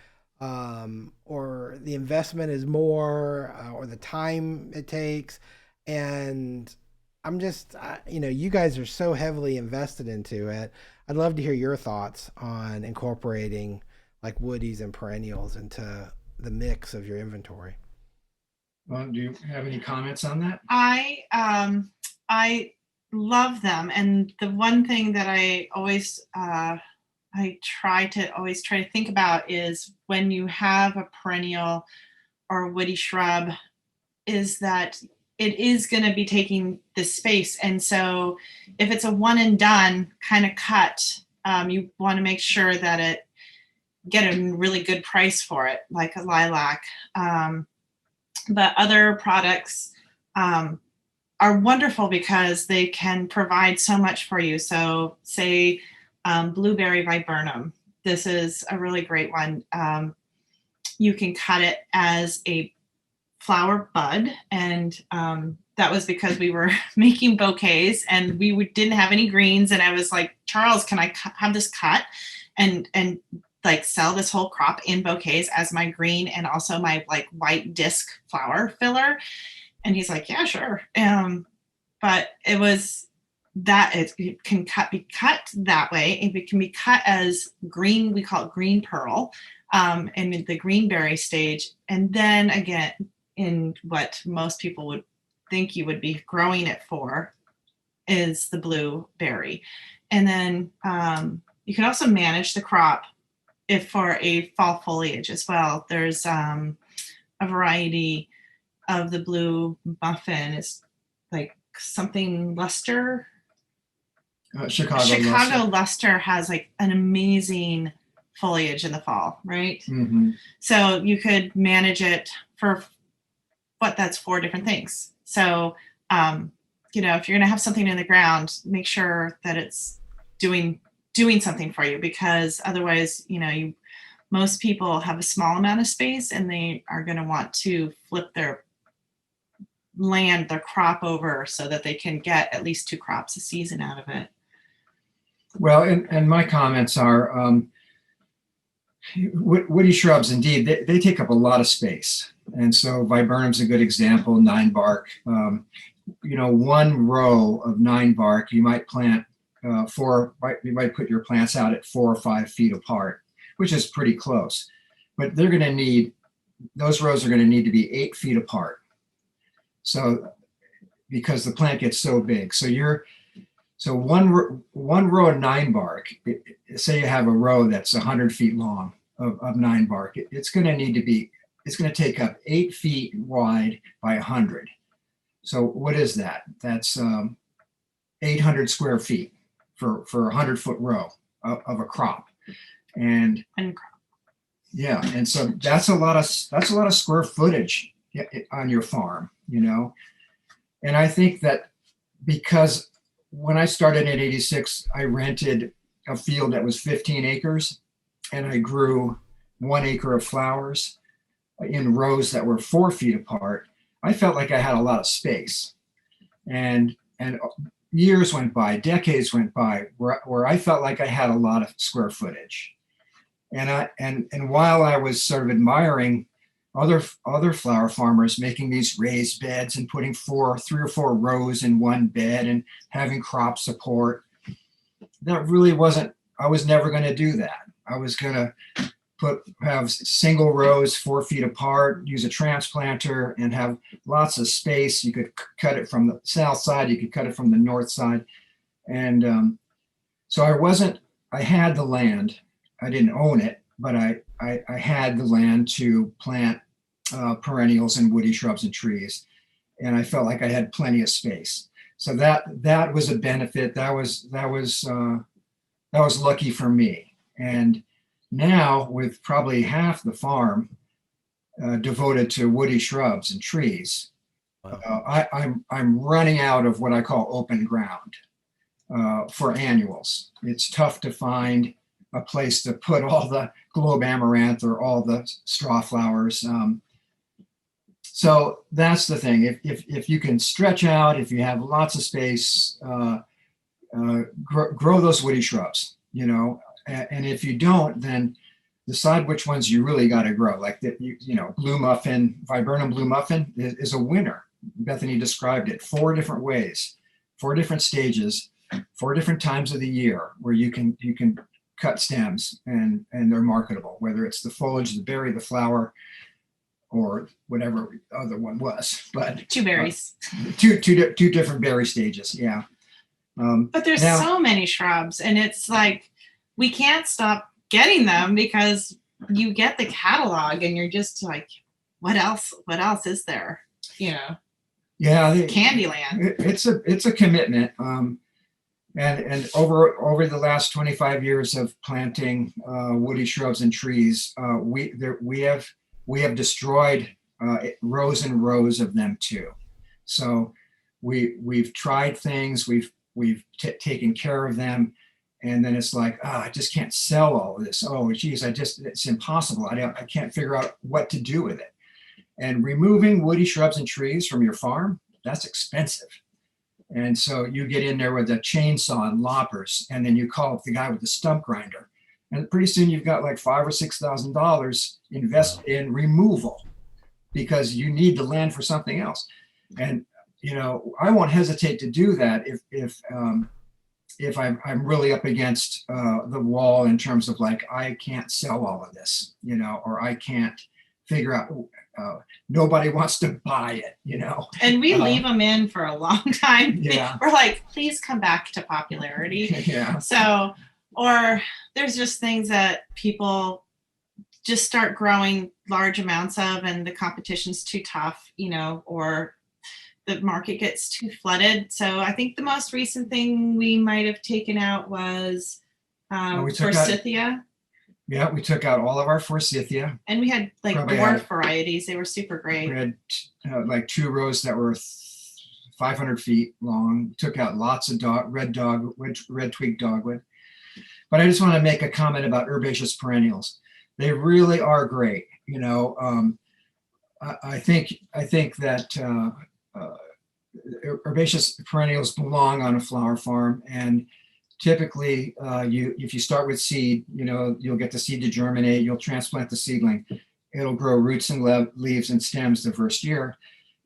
the investment is more, or the time it takes. And I'm just, you guys are so heavily invested into it. I'd love to hear your thoughts on incorporating like woodies and perennials into the mix of your inventory. Well, do you have any comments on that? I love them, and the one thing that I try to think about is when you have a perennial or a woody shrub, is that it is going to be taking this space, and so if it's a one and done kind of cut, you want to make sure that it get a really good price for it, like a lilac. But other products are wonderful because they can provide so much for you. So say blueberry viburnum. This is a really great one. You can cut it as a flower bud, and that was because we were making bouquets and we didn't have any greens, and I was like, Charles, can I have this cut and like sell this whole crop in bouquets as my green and also my like white disc flower filler? And he's like, yeah, sure. But it was that it can be cut that way. It can be cut as green. We call it green pearl, in the greenberry stage. And then again, in what most people would think you would be growing it for is the blueberry. And then you can also manage the crop if for a fall foliage as well. There's a variety of the blue muffin. It's like something luster. Chicago luster has like an amazing foliage in the fall, right? Mm-hmm. So you could manage it for that's 4 different things. So if you're going to have something in the ground, make sure that it's doing something for you, because otherwise, most people have a small amount of space and they are going to want to flip their crop over so that they can get at least 2 crops a season out of it. Well, and my comments are woody shrubs, indeed, they take up a lot of space. And so viburnum's a good example, 9 bark. One row of 9 bark, you might plant you might put your plants out at 4 or 5 feet apart, which is pretty close. But those rows are going to need to be 8 feet apart. So because the plant gets so big. So one row of 9 bark, say you have a row that's 100 feet long of 9 bark, it's going to take up 8 feet wide by 100. So what is that? That's 800 square feet for a 100-foot row of a crop. And yeah, and so that's a lot of square footage on your farm, And I think that because when I started in '86, I rented a field that was 15 acres, and I grew 1 acre of flowers. in rows that were 4 feet apart, I felt like I had a lot of space. And years went by, decades went by, where I felt like I had a lot of square footage. And while I was sort of admiring other flower farmers making these raised beds and putting 3 or 4 rows in one bed and having crop support, that really wasn't. I was never going to do that. I was going to have single rows 4 feet apart, use a transplanter, and have lots of space. You could cut it from the south side, you could cut it from the north side. And so I had the land. I didn't own it, but I had the land to plant perennials and woody shrubs and trees. And I felt like I had plenty of space. So that was a benefit. That was lucky for me. And now, with probably half the farm devoted to woody shrubs and trees, Wow. I'm running out of what I call open ground for annuals. It's tough to find a place to put all the globe amaranth or all the straw flowers. So that's the thing. If you can stretch out, if you have lots of space, grow those woody shrubs. And if you don't, then decide which ones you really got to grow. Like blue muffin, viburnum blue muffin is a winner. Bethany described it 4 different ways, 4 different stages, 4 different times of the year where you can cut stems and they're marketable, whether it's the foliage, the berry, the flower, or whatever the other one was. But 2 berries. Two different berry stages. Yeah. But there's so many shrubs, and it's like we can't stop getting them because you get the catalog and you're just like, what else is there? Yeah, Candyland. It's a commitment. And over the last 25 years of planting woody shrubs and trees, we have destroyed rows and rows of them too. So we've tried things, we've taken care of them, and then it's like, I just can't sell all of this. Oh, geez, it's impossible. I can't figure out what to do with it. And removing woody shrubs and trees from your farm, that's expensive. And so you get in there with a chainsaw and loppers, and then you call up the guy with the stump grinder, and pretty soon you've got like $5,000 or $6,000 invest in removal because you need the land for something else. And I won't hesitate to do that if I'm really up against the wall in terms of like I can't sell all of this, or I can't figure out. Nobody wants to buy it, And we leave them in for a long time. Yeah. We're like, please come back to popularity. Yeah. So, or there's just things that people just start growing large amounts of, and the competition's too tough, or the market gets too flooded. So I think the most recent thing we might have taken out was forsythia. Yeah, we took out all of our forsythia. And we had like dwarf varieties. They were super great. We had like 2 rows that were 500 feet long. Took out lots of red twig dogwood. But I just want to make a comment about herbaceous perennials. They really are great. I think that herbaceous perennials belong on a flower farm, and typically if you start with seed, you'll get the seed to germinate, you'll transplant the seedling, it'll grow roots and leaves and stems the first year.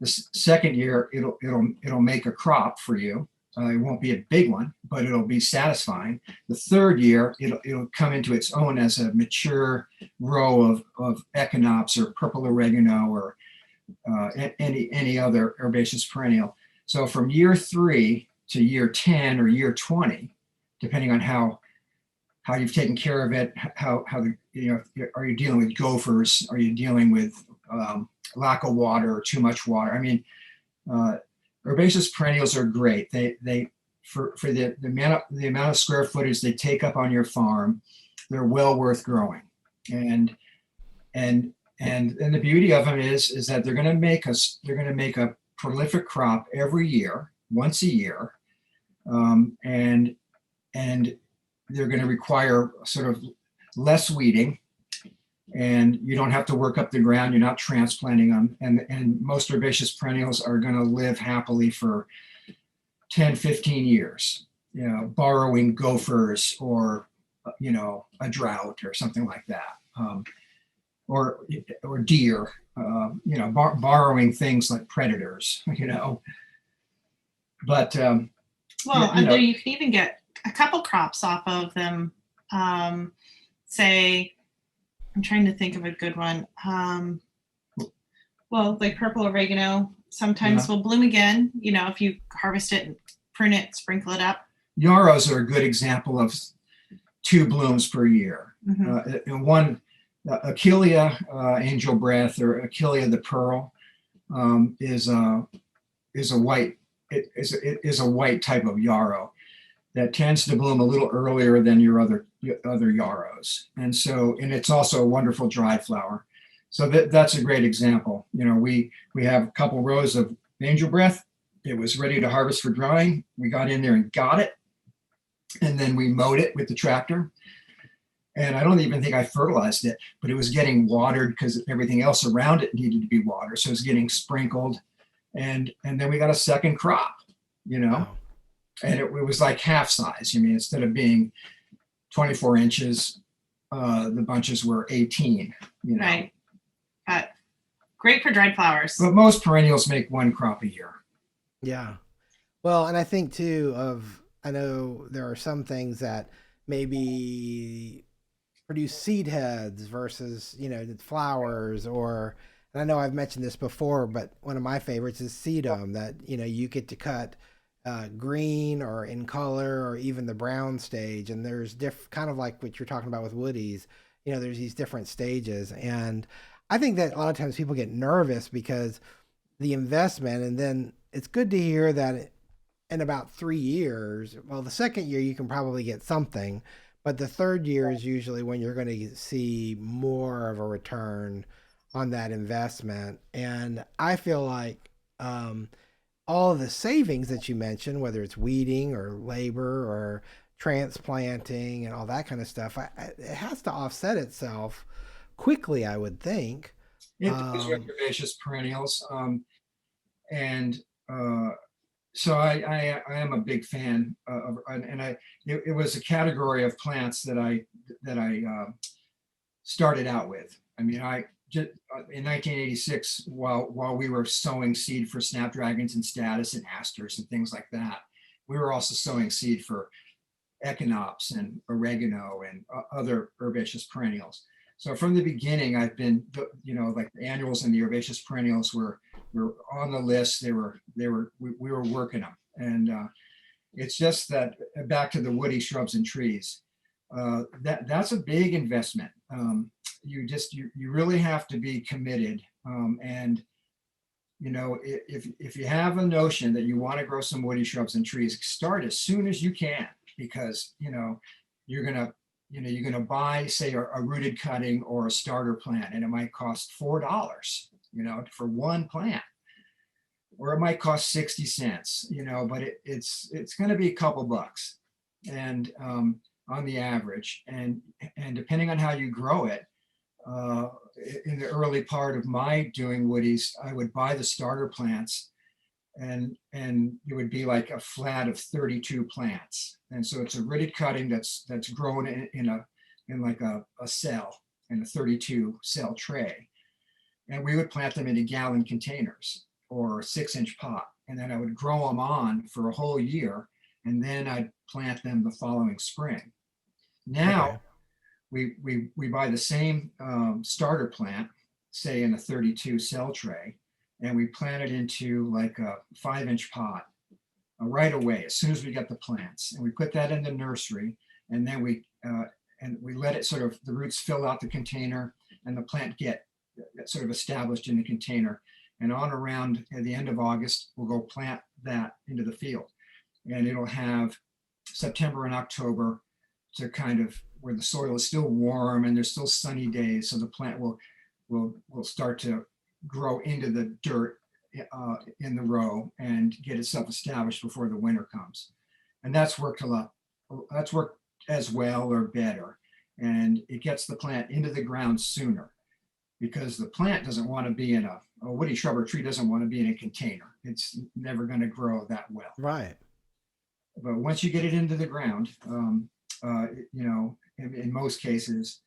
The second year it'll make a crop for you. It won't be a big one, but it'll be satisfying. The third year it'll come into its own as a mature row of echinops or purple oregano or any other herbaceous perennial. So from year 3 to year 10 or year 20, depending on how you've taken care of it, how are you dealing with gophers? Are you dealing with lack of water or too much water? I mean, herbaceous perennials are great. They for the amount of square footage they take up on your farm, they're well worth growing. And the beauty of them is that they're going to make a prolific crop every year, once a year, and they're going to require sort of less weeding. and you don't have to work up the ground. You're not transplanting them. And most herbaceous perennials are going to live happily for 10, 15 years, borrowing gophers or, a drought or something like that. Or deer, borrowing things like predators, But Well, and there you can even get a couple crops off of them. Say, I'm trying to think of a good one. Well, like purple oregano sometimes will bloom again, if you harvest it and prune it, sprinkle it up. Yarrows are a good example of 2 blooms per year. And one, Achillea angel breath, or Achillea the pearl, is a white. It is a white type of yarrow that tends to bloom a little earlier than your other yarrows, and it's also a wonderful dried flower. So that's a great example. We have a couple rows of angel breath. It was ready to harvest for drying. We got in there and got it, and then we mowed it with the tractor. And I don't even think I fertilized it, but it was getting watered because everything else around it needed to be watered. So it was getting sprinkled, and then we got a second crop. Wow. And it was like half size. Instead of being 24 inches, the bunches were 18. Right. But great for dried flowers. But most perennials make 1 crop a year. Yeah. Well, and I think too I know there are some things that maybe produce seed heads versus, flowers, and I know I've mentioned this before, but one of my favorites is sedum that, you get to cut green or in color or even the brown stage. And there's kind of like what you're talking about with woodies, there's these different stages. And I think that a lot of times people get nervous because the investment, and then it's good to hear that in about 3 years, well, the second year you can probably get something, but the third year is usually when you're going to see more of a return on that investment. And I feel like all of the savings that you mentioned, whether it's weeding or labor or transplanting and all that kind of stuff, it has to offset itself quickly, I would think. It does with herbaceous perennials. And so I am a big fan of, and it was a category of plants that I started out with. I just in 1986, while we were sowing seed for snapdragons and statice and asters and things like that, we were also sowing seed for echinops and oregano and other herbaceous perennials. So from the beginning, I've been, like the annuals and the herbaceous perennials were on the list. We were working them, and it's just that back to the woody shrubs and trees. That's a big investment. You really have to be committed, and if you have a notion that you want to grow some woody shrubs and trees, start as soon as you can, because you're gonna buy, say, a rooted cutting or a starter plant, and it might cost $4, for one plant, or it might cost 60 cents, but it's going to be a couple bucks, and on the average, and depending on how you grow it. In the early part of my doing woodies, I would buy the starter plants, and it would be like a flat of 32 plants, and so it's a rooted cutting that's grown in like a cell, in a 32 cell tray, and we would plant them into gallon containers or 6-inch pot, and then I would grow them on for a whole year, and then I'd plant them the following spring. Now, Okay. we buy the same starter plant, say in a 32 cell tray, and we plant it into like a 5-inch pot right away as soon as we get the plants, and we put that in the nursery, and then we let it sort of, the roots fill out the container, and the plant get sort of established in the container, and on around at the end of August we'll go plant that into the field, and it'll have September and October to kind of, where the soil is still warm and there's still sunny days, so the plant will start to grow into the dirt in the row and get itself established before the winter comes. And that's worked a lot. That's worked as well or better. and it gets the plant into the ground sooner, because the plant doesn't want to be in a woody shrub or tree doesn't want to be in a container. It's never going to grow that well. Right. But once you get it into the ground, in most cases,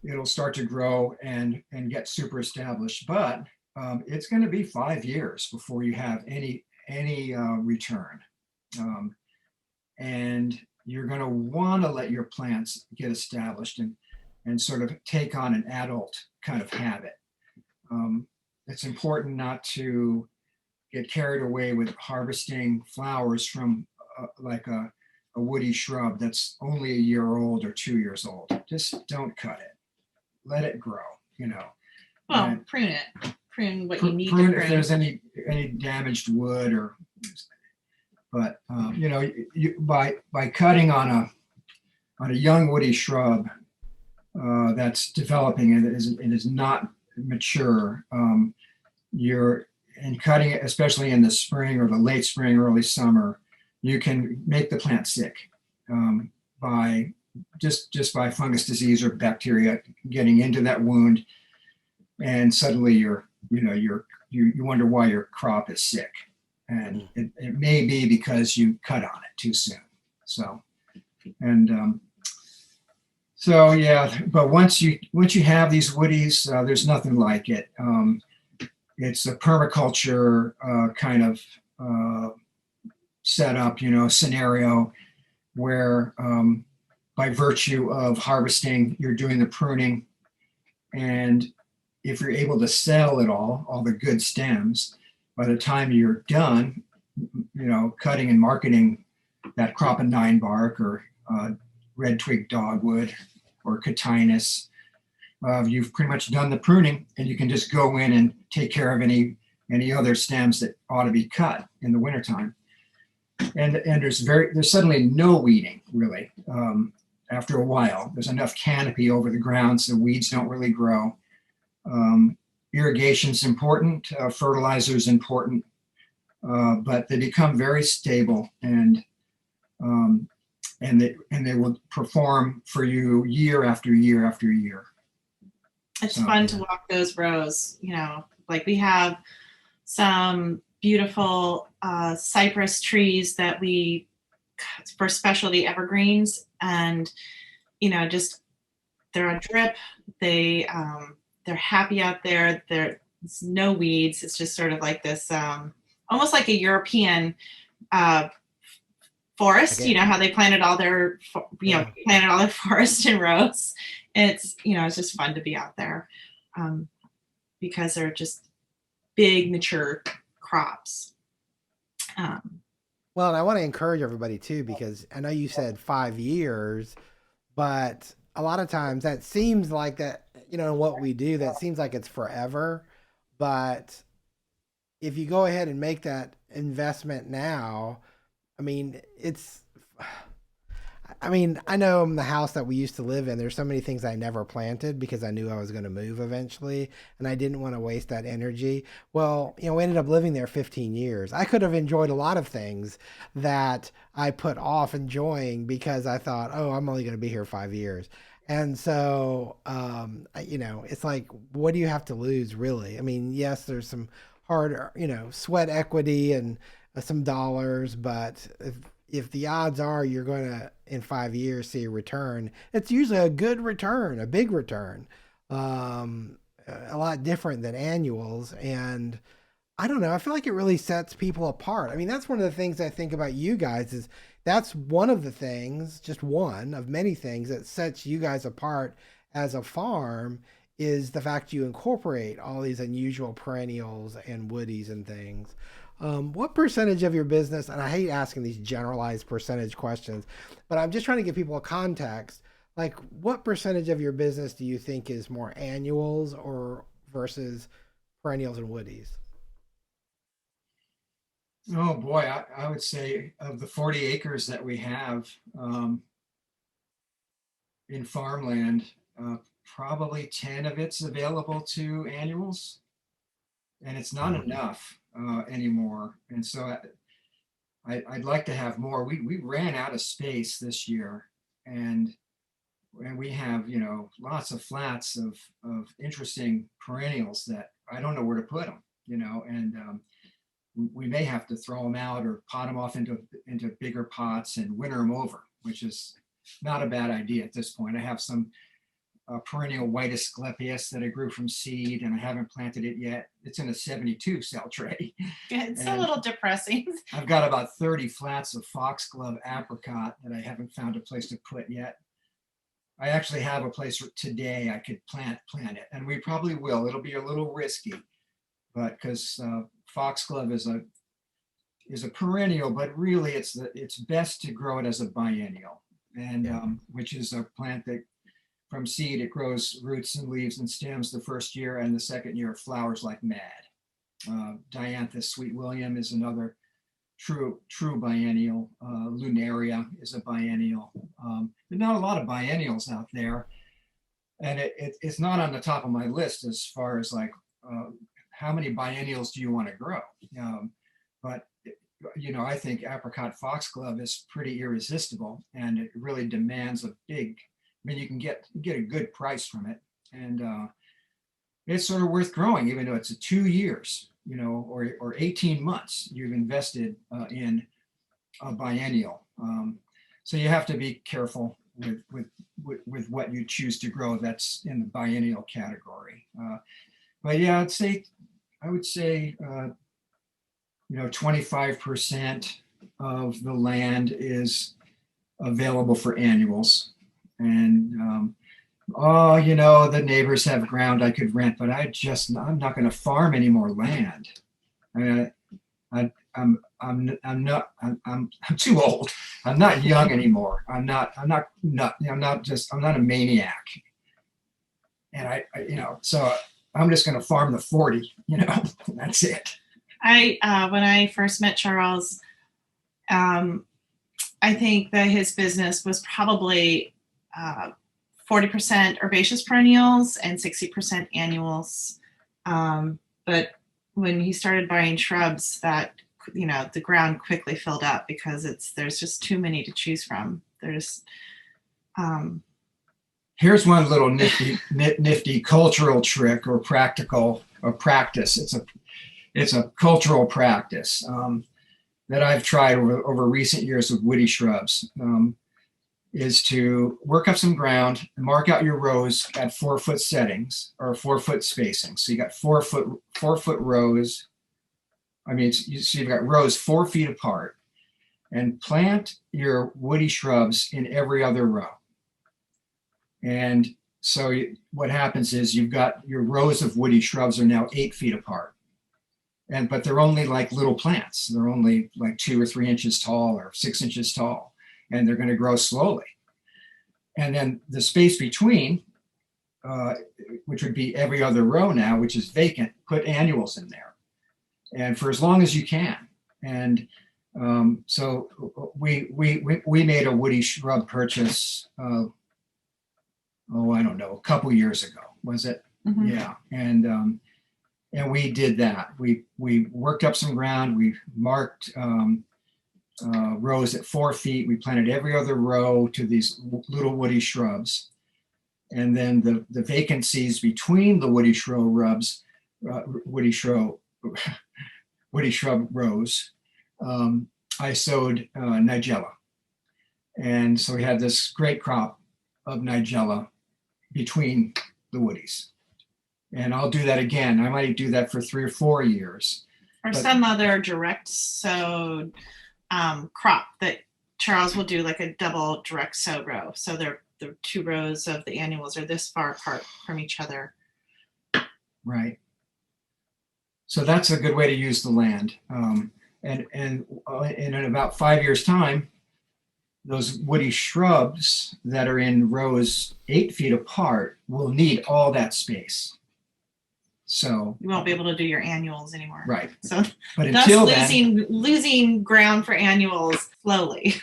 it'll start to grow and get super established. But it's going to be 5 years before you have any return, and you're going to want to let your plants get established and sort of take on an adult kind of habit. It's important not to get carried away with harvesting flowers from like a woody shrub that's only a year old or 2 years old. Just don't cut it. Let it grow, Well, And prune it. Prune what you need to prune if prune. there's any damaged wood but by cutting on a young woody shrub that's developing and it is not mature, you're and cutting it, especially in the spring or the late spring, early summer, you can make the plant sick by just by fungus disease or bacteria getting into that wound, and suddenly you wonder why your crop is sick, and it may be because you cut on it too soon. So yeah, but once you have these woodies, there's nothing like it. It's a permaculture kind of setup, scenario where by virtue of harvesting, you're doing the pruning, and if you're able to sell it all the good stems, by the time you're done, cutting and marketing that crop and nine bark or red twig dogwood or cotinus, you've pretty much done the pruning, and you can just go in and take care of any other stems that ought to be cut in the wintertime. And there's suddenly no weeding really. After a while, there's enough canopy over the ground so weeds don't really grow. Irrigation's important, fertilizer is important, but they become very stable, and they will perform for you year after year after year. It's fun to walk those rows, like we have some beautiful cypress trees that we for specialty evergreens, and just they're on drip. They're happy out there. There's no weeds. It's just sort of like this almost like a European forest. Okay. How they planted all their forest in rows. It's it's just fun to be out there because they're just big mature crops. Well, and I want to encourage everybody too, because I know you said 5 years, but a lot of times that seems like that, in what we do, that seems like it's forever. But if you go ahead and make that investment now, I mean, I know in the house that we used to live in, there's so many things I never planted because I knew I was going to move eventually, and I didn't want to waste that energy. Well, we ended up living there 15 years. I could have enjoyed a lot of things that I put off enjoying because I thought, oh, I'm only going to be here 5 years. And so, it's like, what do you have to lose, really? I mean, yes, there's some hard, sweat equity and some dollars, but if the odds are you're going to in 5 years see a return, it's usually a good return, a big return, a lot different than annuals. And I don't know, I feel like it really sets people apart. I mean, that's one of the things I think about you guys is that's one of the things, just one of many things that sets you guys apart as a farm, is the fact you incorporate all these unusual perennials and woodies and things. What percentage of your business, and I hate asking these generalized percentage questions, but I'm just trying to give people a context. Like, what percentage of your business do you think is more annuals or versus perennials and woodies? Oh boy, I would say of the 40 acres that we have in farmland, probably 10 of it's available to annuals, and it's not enough anymore. And so I'd like to have more. We ran out of space this year, and and we have, lots of flats of interesting perennials that I don't know where to put them, and we may have to throw them out or pot them off into bigger pots and winter them over, which is not a bad idea at this point. I have some perennial white asclepias that I grew from seed, and I haven't planted it yet. It's in a 72 cell tray. Yeah, it's a And little depressing. I've got about 30 flats of foxglove apricot that I haven't found a place to put yet. I actually have a place today I could plant it, and we probably will. It'll be a little risky, but because foxglove is a perennial, but really it's best to grow it as a biennial, and which is a plant that from seed it grows roots and leaves and stems the first year, and the second year flowers like mad. Dianthus Sweet William is another true biennial. Lunaria is a biennial. There's not a lot of biennials out there, and it's not on the top of my list as far as like how many biennials do you want to grow. But I think apricot foxglove is pretty irresistible, and it really demands a big. I mean, you can get a good price from it, and it's sort of worth growing, even though it's 2 years, or 18 months you've invested in a biennial. So you have to be careful with what you choose to grow that's in the biennial category. But yeah, I would say 25% of the land is available for annuals. And the neighbors have ground I could rent, but I'm not going to farm any more land. I mean, I'm too old. I'm not young anymore. I'm not a maniac. And so I'm just going to farm the 40, that's it. When I first met Charles, I think that his business was probably 40% herbaceous perennials and 60% annuals. But when he started buying shrubs, that the ground quickly filled up because there's just too many to choose from. Here's one little nifty cultural trick or practical or practice. It's a cultural practice that I've tried over recent years with woody shrubs. Is to work up some ground and mark out your rows at 4-foot settings or 4-foot spacing. So you got 4-foot rows. I mean, so you've got rows 4 feet apart, and plant your woody shrubs in every other row. And so what happens is you've got your rows of woody shrubs are now 8 feet apart. But they're only like little plants. They're only like 2 or 3 inches tall or 6 inches tall, and they're going to grow slowly. And then the space between, which would be every other row now, which is vacant, put annuals in there, and for as long as you can. And so we made a woody shrub purchase. I don't know, a couple years ago, was it? Mm-hmm. Yeah, and we did that. We worked up some ground. We marked rows at 4 feet. We planted every other row to these little woody shrubs, and then the vacancies between the woody shrub rows, I sowed nigella, and so we had this great crop of nigella between the woodies. And I'll do that again. I might do that for 3 or 4 years. Or some other direct sowed crop that Charles will do, like a double direct sow row. So the 2 rows of the annuals are this far apart from each other. Right. So that's a good way to use the land. And in about 5 years' time, those woody shrubs that are in rows 8 feet apart will need all that space. So you won't be able to do your annuals anymore. Right. So but until losing ground for annuals slowly,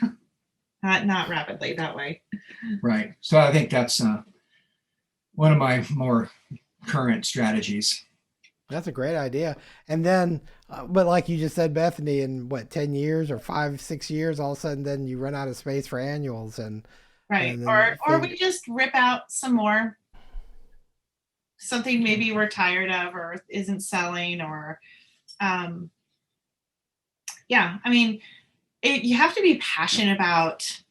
not rapidly that way. Right. So I think that's one of my more current strategies. That's a great idea. And then, but like you just said, Bethany, in 10 years or 5, 6 years, all of a sudden, then you run out of space for annuals. And Right. and then Or we just rip out some more, something maybe we're tired of or isn't selling, or um yeah, I mean, you have to be passionate about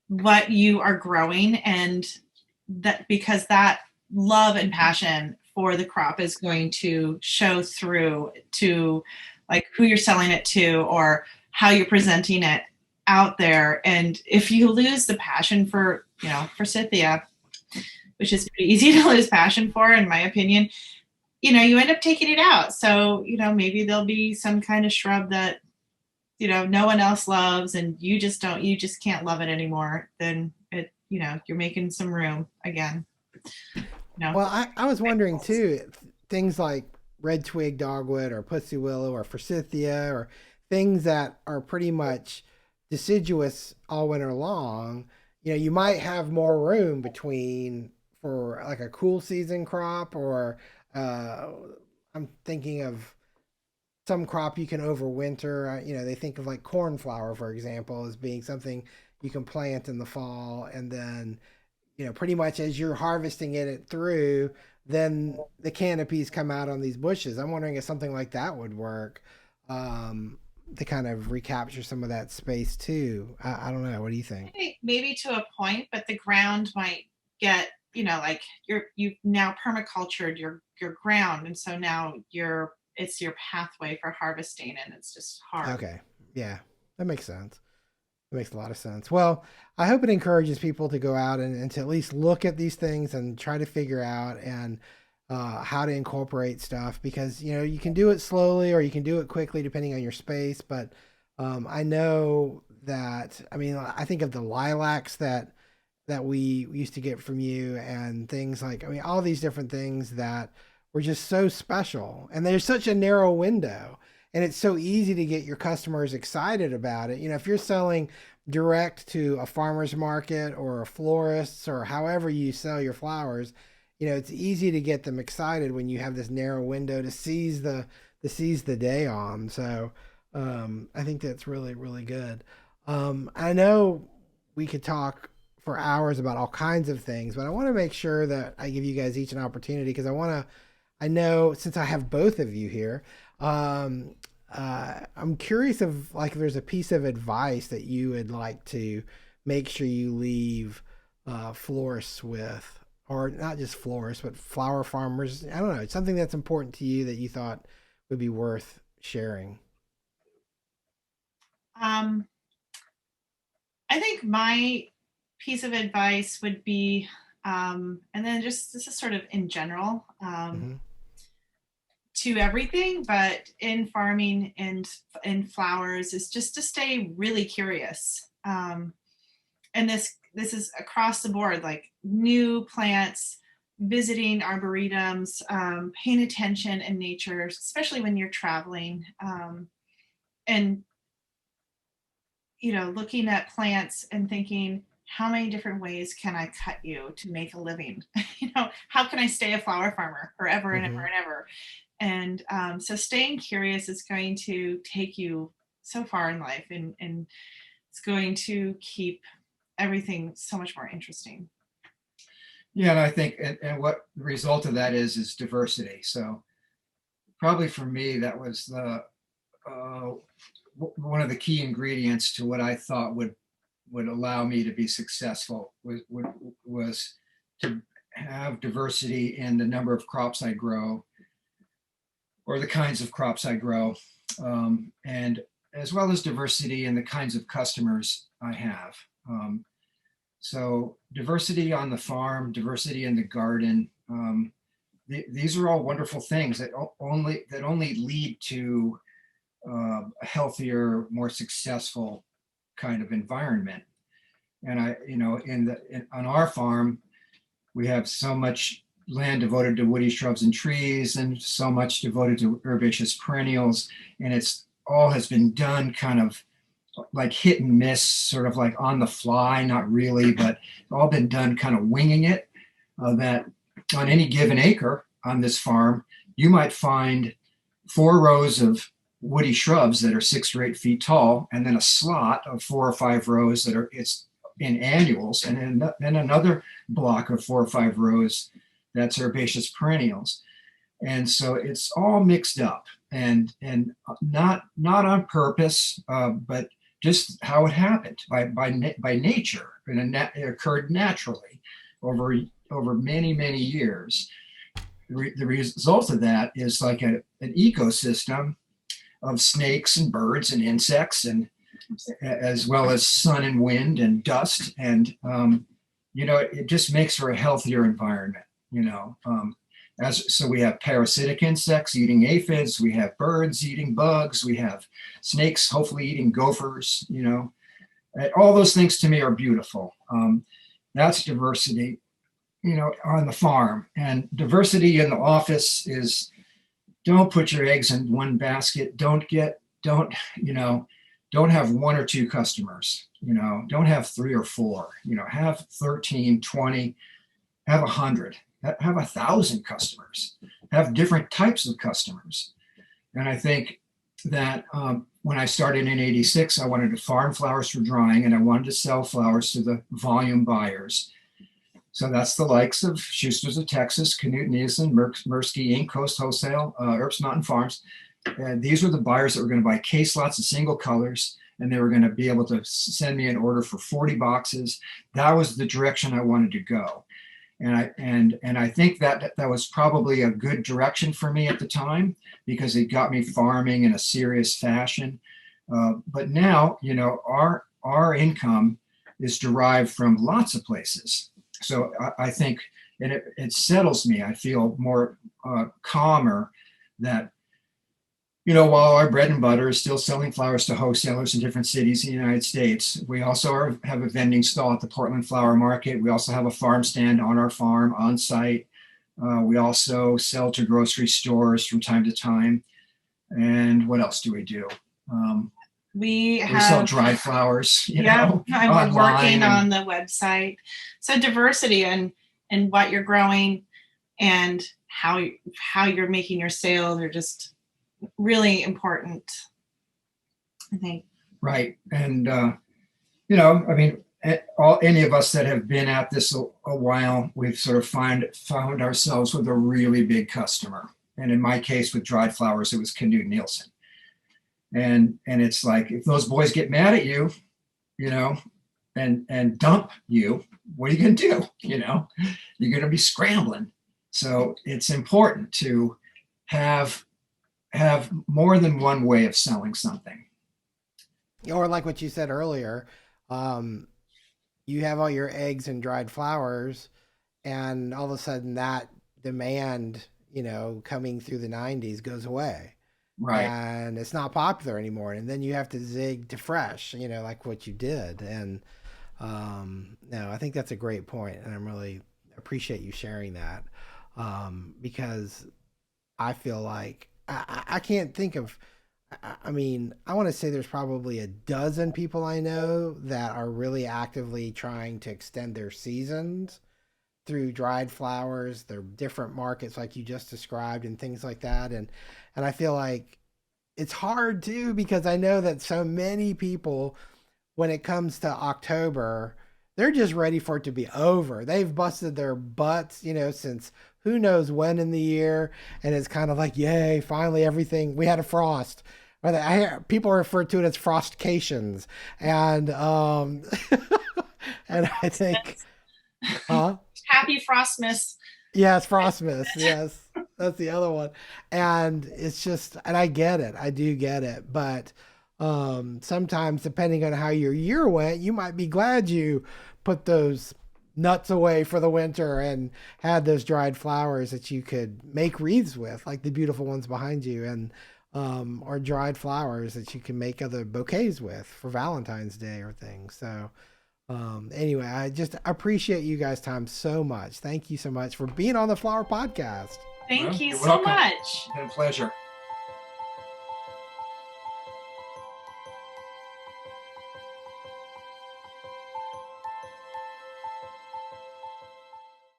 what you are growing, and that, because that love and passion for the crop is going to show through to like who you're selling it to or how you're presenting it out there. And if you lose the passion for, forsythia, which is pretty easy to lose passion for, in my opinion, you end up taking it out. So, maybe there'll be some kind of shrub that, no one else loves, and you just can't love it anymore. Then you're making some room again. Well, I was wondering too, things like red twig dogwood or pussy willow or forsythia or things that are pretty much deciduous all winter long. You might have more room between for like a cool season crop, or uh, I'm thinking of some crop you can overwinter. They think of like cornflower, for example, as being something you can plant in the fall, and then pretty much as you're harvesting it through, then the canopies come out on these bushes. I'm wondering if something like that would work, to kind of recapture some of that space too. I don't know. What do you I think? think maybe to a point, but the ground might get, like you've now permacultured your ground, and so now it's your pathway for harvesting, and it's just hard. Okay. Yeah, that makes sense. It makes a lot of sense. Well, I hope it encourages people to go out and to at least look at these things and try to figure out and how to incorporate stuff, because you can do it slowly or you can do it quickly depending on your space. But I know that, I mean, I think of the lilacs that we used to get from you, and things like, I mean, all these different things that were just so special, and there's such a narrow window, and it's so easy to get your customers excited about it. If you're selling direct to a farmer's market or a florist or however you sell your flowers, it's easy to get them excited when you have this narrow window to seize the day on. So I think that's really, really good. I know we could talk for hours about all kinds of things, but I want to make sure that I give you guys each an opportunity, because I know, since I have both of you here, um, I'm curious if like if there's a piece of advice that you would like to make sure you leave florists with, or not just florists, but flower farmers. I don't know, it's something that's important to you that you thought would be worth sharing. Um, I think my piece of advice would be, and then just this is sort of in general, Mm-hmm. to everything, but in farming and in flowers, is just to stay really curious. And this is across the board, like new plants, visiting arboretums, paying attention in nature, especially when you're traveling, and looking at plants and thinking, how many different ways can I cut you to make a living? How can I stay a flower farmer forever and ever Mm-hmm. and ever? And so staying curious is going to take you so far in life, and it's going to keep everything so much more interesting. Yeah, and I think, and what the result of that is diversity. So probably for me, that was uh, one of the key ingredients to what I thought would allow me to be successful was to have diversity in the number of crops I grow, or the kinds of crops I grow, and as well as diversity in the kinds of customers I have. So diversity on the farm, diversity in the garden. These are all wonderful things that only lead to a healthier, more successful kind of environment. And on our farm, we have so much land devoted to woody shrubs and trees, and so much devoted to herbaceous perennials, and it's all has been done kind of like hit and miss, sort of like on the fly, not really, but it's all been done kind of winging it. That on any given acre on this farm, you might find 4 rows of woody shrubs that are 6 or 8 feet tall, and then a slot of 4 or 5 rows that are it's in annuals, and then another block of 4 or 5 rows that's herbaceous perennials. And so it's all mixed up, and not on purpose, but just how it happened by nature, and it occurred naturally over many years. The result of that is like an ecosystem of snakes and birds and insects, and as well as sun and wind and dust, and it just makes for a healthier environment. So we have parasitic insects eating aphids, we have birds eating bugs, we have snakes hopefully eating gophers. All those things to me are beautiful. That's diversity, on the farm. And diversity in the office is, don't put your eggs in one basket. Don't have 1 or 2 customers. Don't have 3 or 4. Have 13, 20, have 100, have 1,000 customers, have different types of customers. And I think that when I started in '86, I wanted to farm flowers for drying, and I wanted to sell flowers to the volume buyers. So that's the likes of Schuster's of Texas, Knut Nielsen, Mirsky Inc., Coast Wholesale, Earps Mountain Farms. And these were the buyers that were going to buy case lots of single colors, and they were going to be able to send me an order for 40 boxes. That was the direction I wanted to go. And I think that was probably a good direction for me at the time, because it got me farming in a serious fashion. But now, our income is derived from lots of places. So I think, and it settles me. I feel more calmer that, while our bread and butter is still selling flowers to wholesalers in different cities in the United States, we also have a vending stall at the Portland Flower Market. We also have a farm stand on our farm on site. We also sell to grocery stores from time to time. And what else do we do? We sell dried flowers, I'm working on the website. So diversity and what you're growing and how you're making your sales are just really important, I think. Right. And, any of us that have been at this a while, we've sort of found ourselves with a really big customer. And in my case, with dried flowers, it was Knut Nielsen. And it's like, if those boys get mad at you, and dump you, what are you going to do? You're going to be scrambling. So it's important to have more than one way of selling something. Or like what you said earlier, you have all your eggs in dried flowers, and all of a sudden that demand, coming through the 90s goes away. Right. And it's not popular anymore. And then you have to zig to fresh, like what you did. And no, I think that's a great point, and I'm really appreciate you sharing that, because I feel like I can't think of. I mean, I want to say there's probably a dozen people I know that are really actively trying to extend their seasons through dried flowers. They're different markets like you just described and things like that. And I feel like it's hard too, because I know that so many people, when it comes to October, they're just ready for it to be over. They've busted their butts, since who knows when in the year, and it's kind of like, yay, finally everything. We had a frost. Or I hear people refer to it as frostcations, and and I think, Happy Frostmas. Yes, Frostmas. Yes, that's the other one. And it's just, and I get it. I do get it. But sometimes, depending on how your year went, you might be glad you put those nuts away for the winter and had those dried flowers that you could make wreaths with, like the beautiful ones behind you, and or dried flowers that you can make other bouquets with for Valentine's Day or things. So anyway, I just appreciate you guys' time so much. Thank you so much for being on the Flower Podcast. Thank you so much. It's been a pleasure.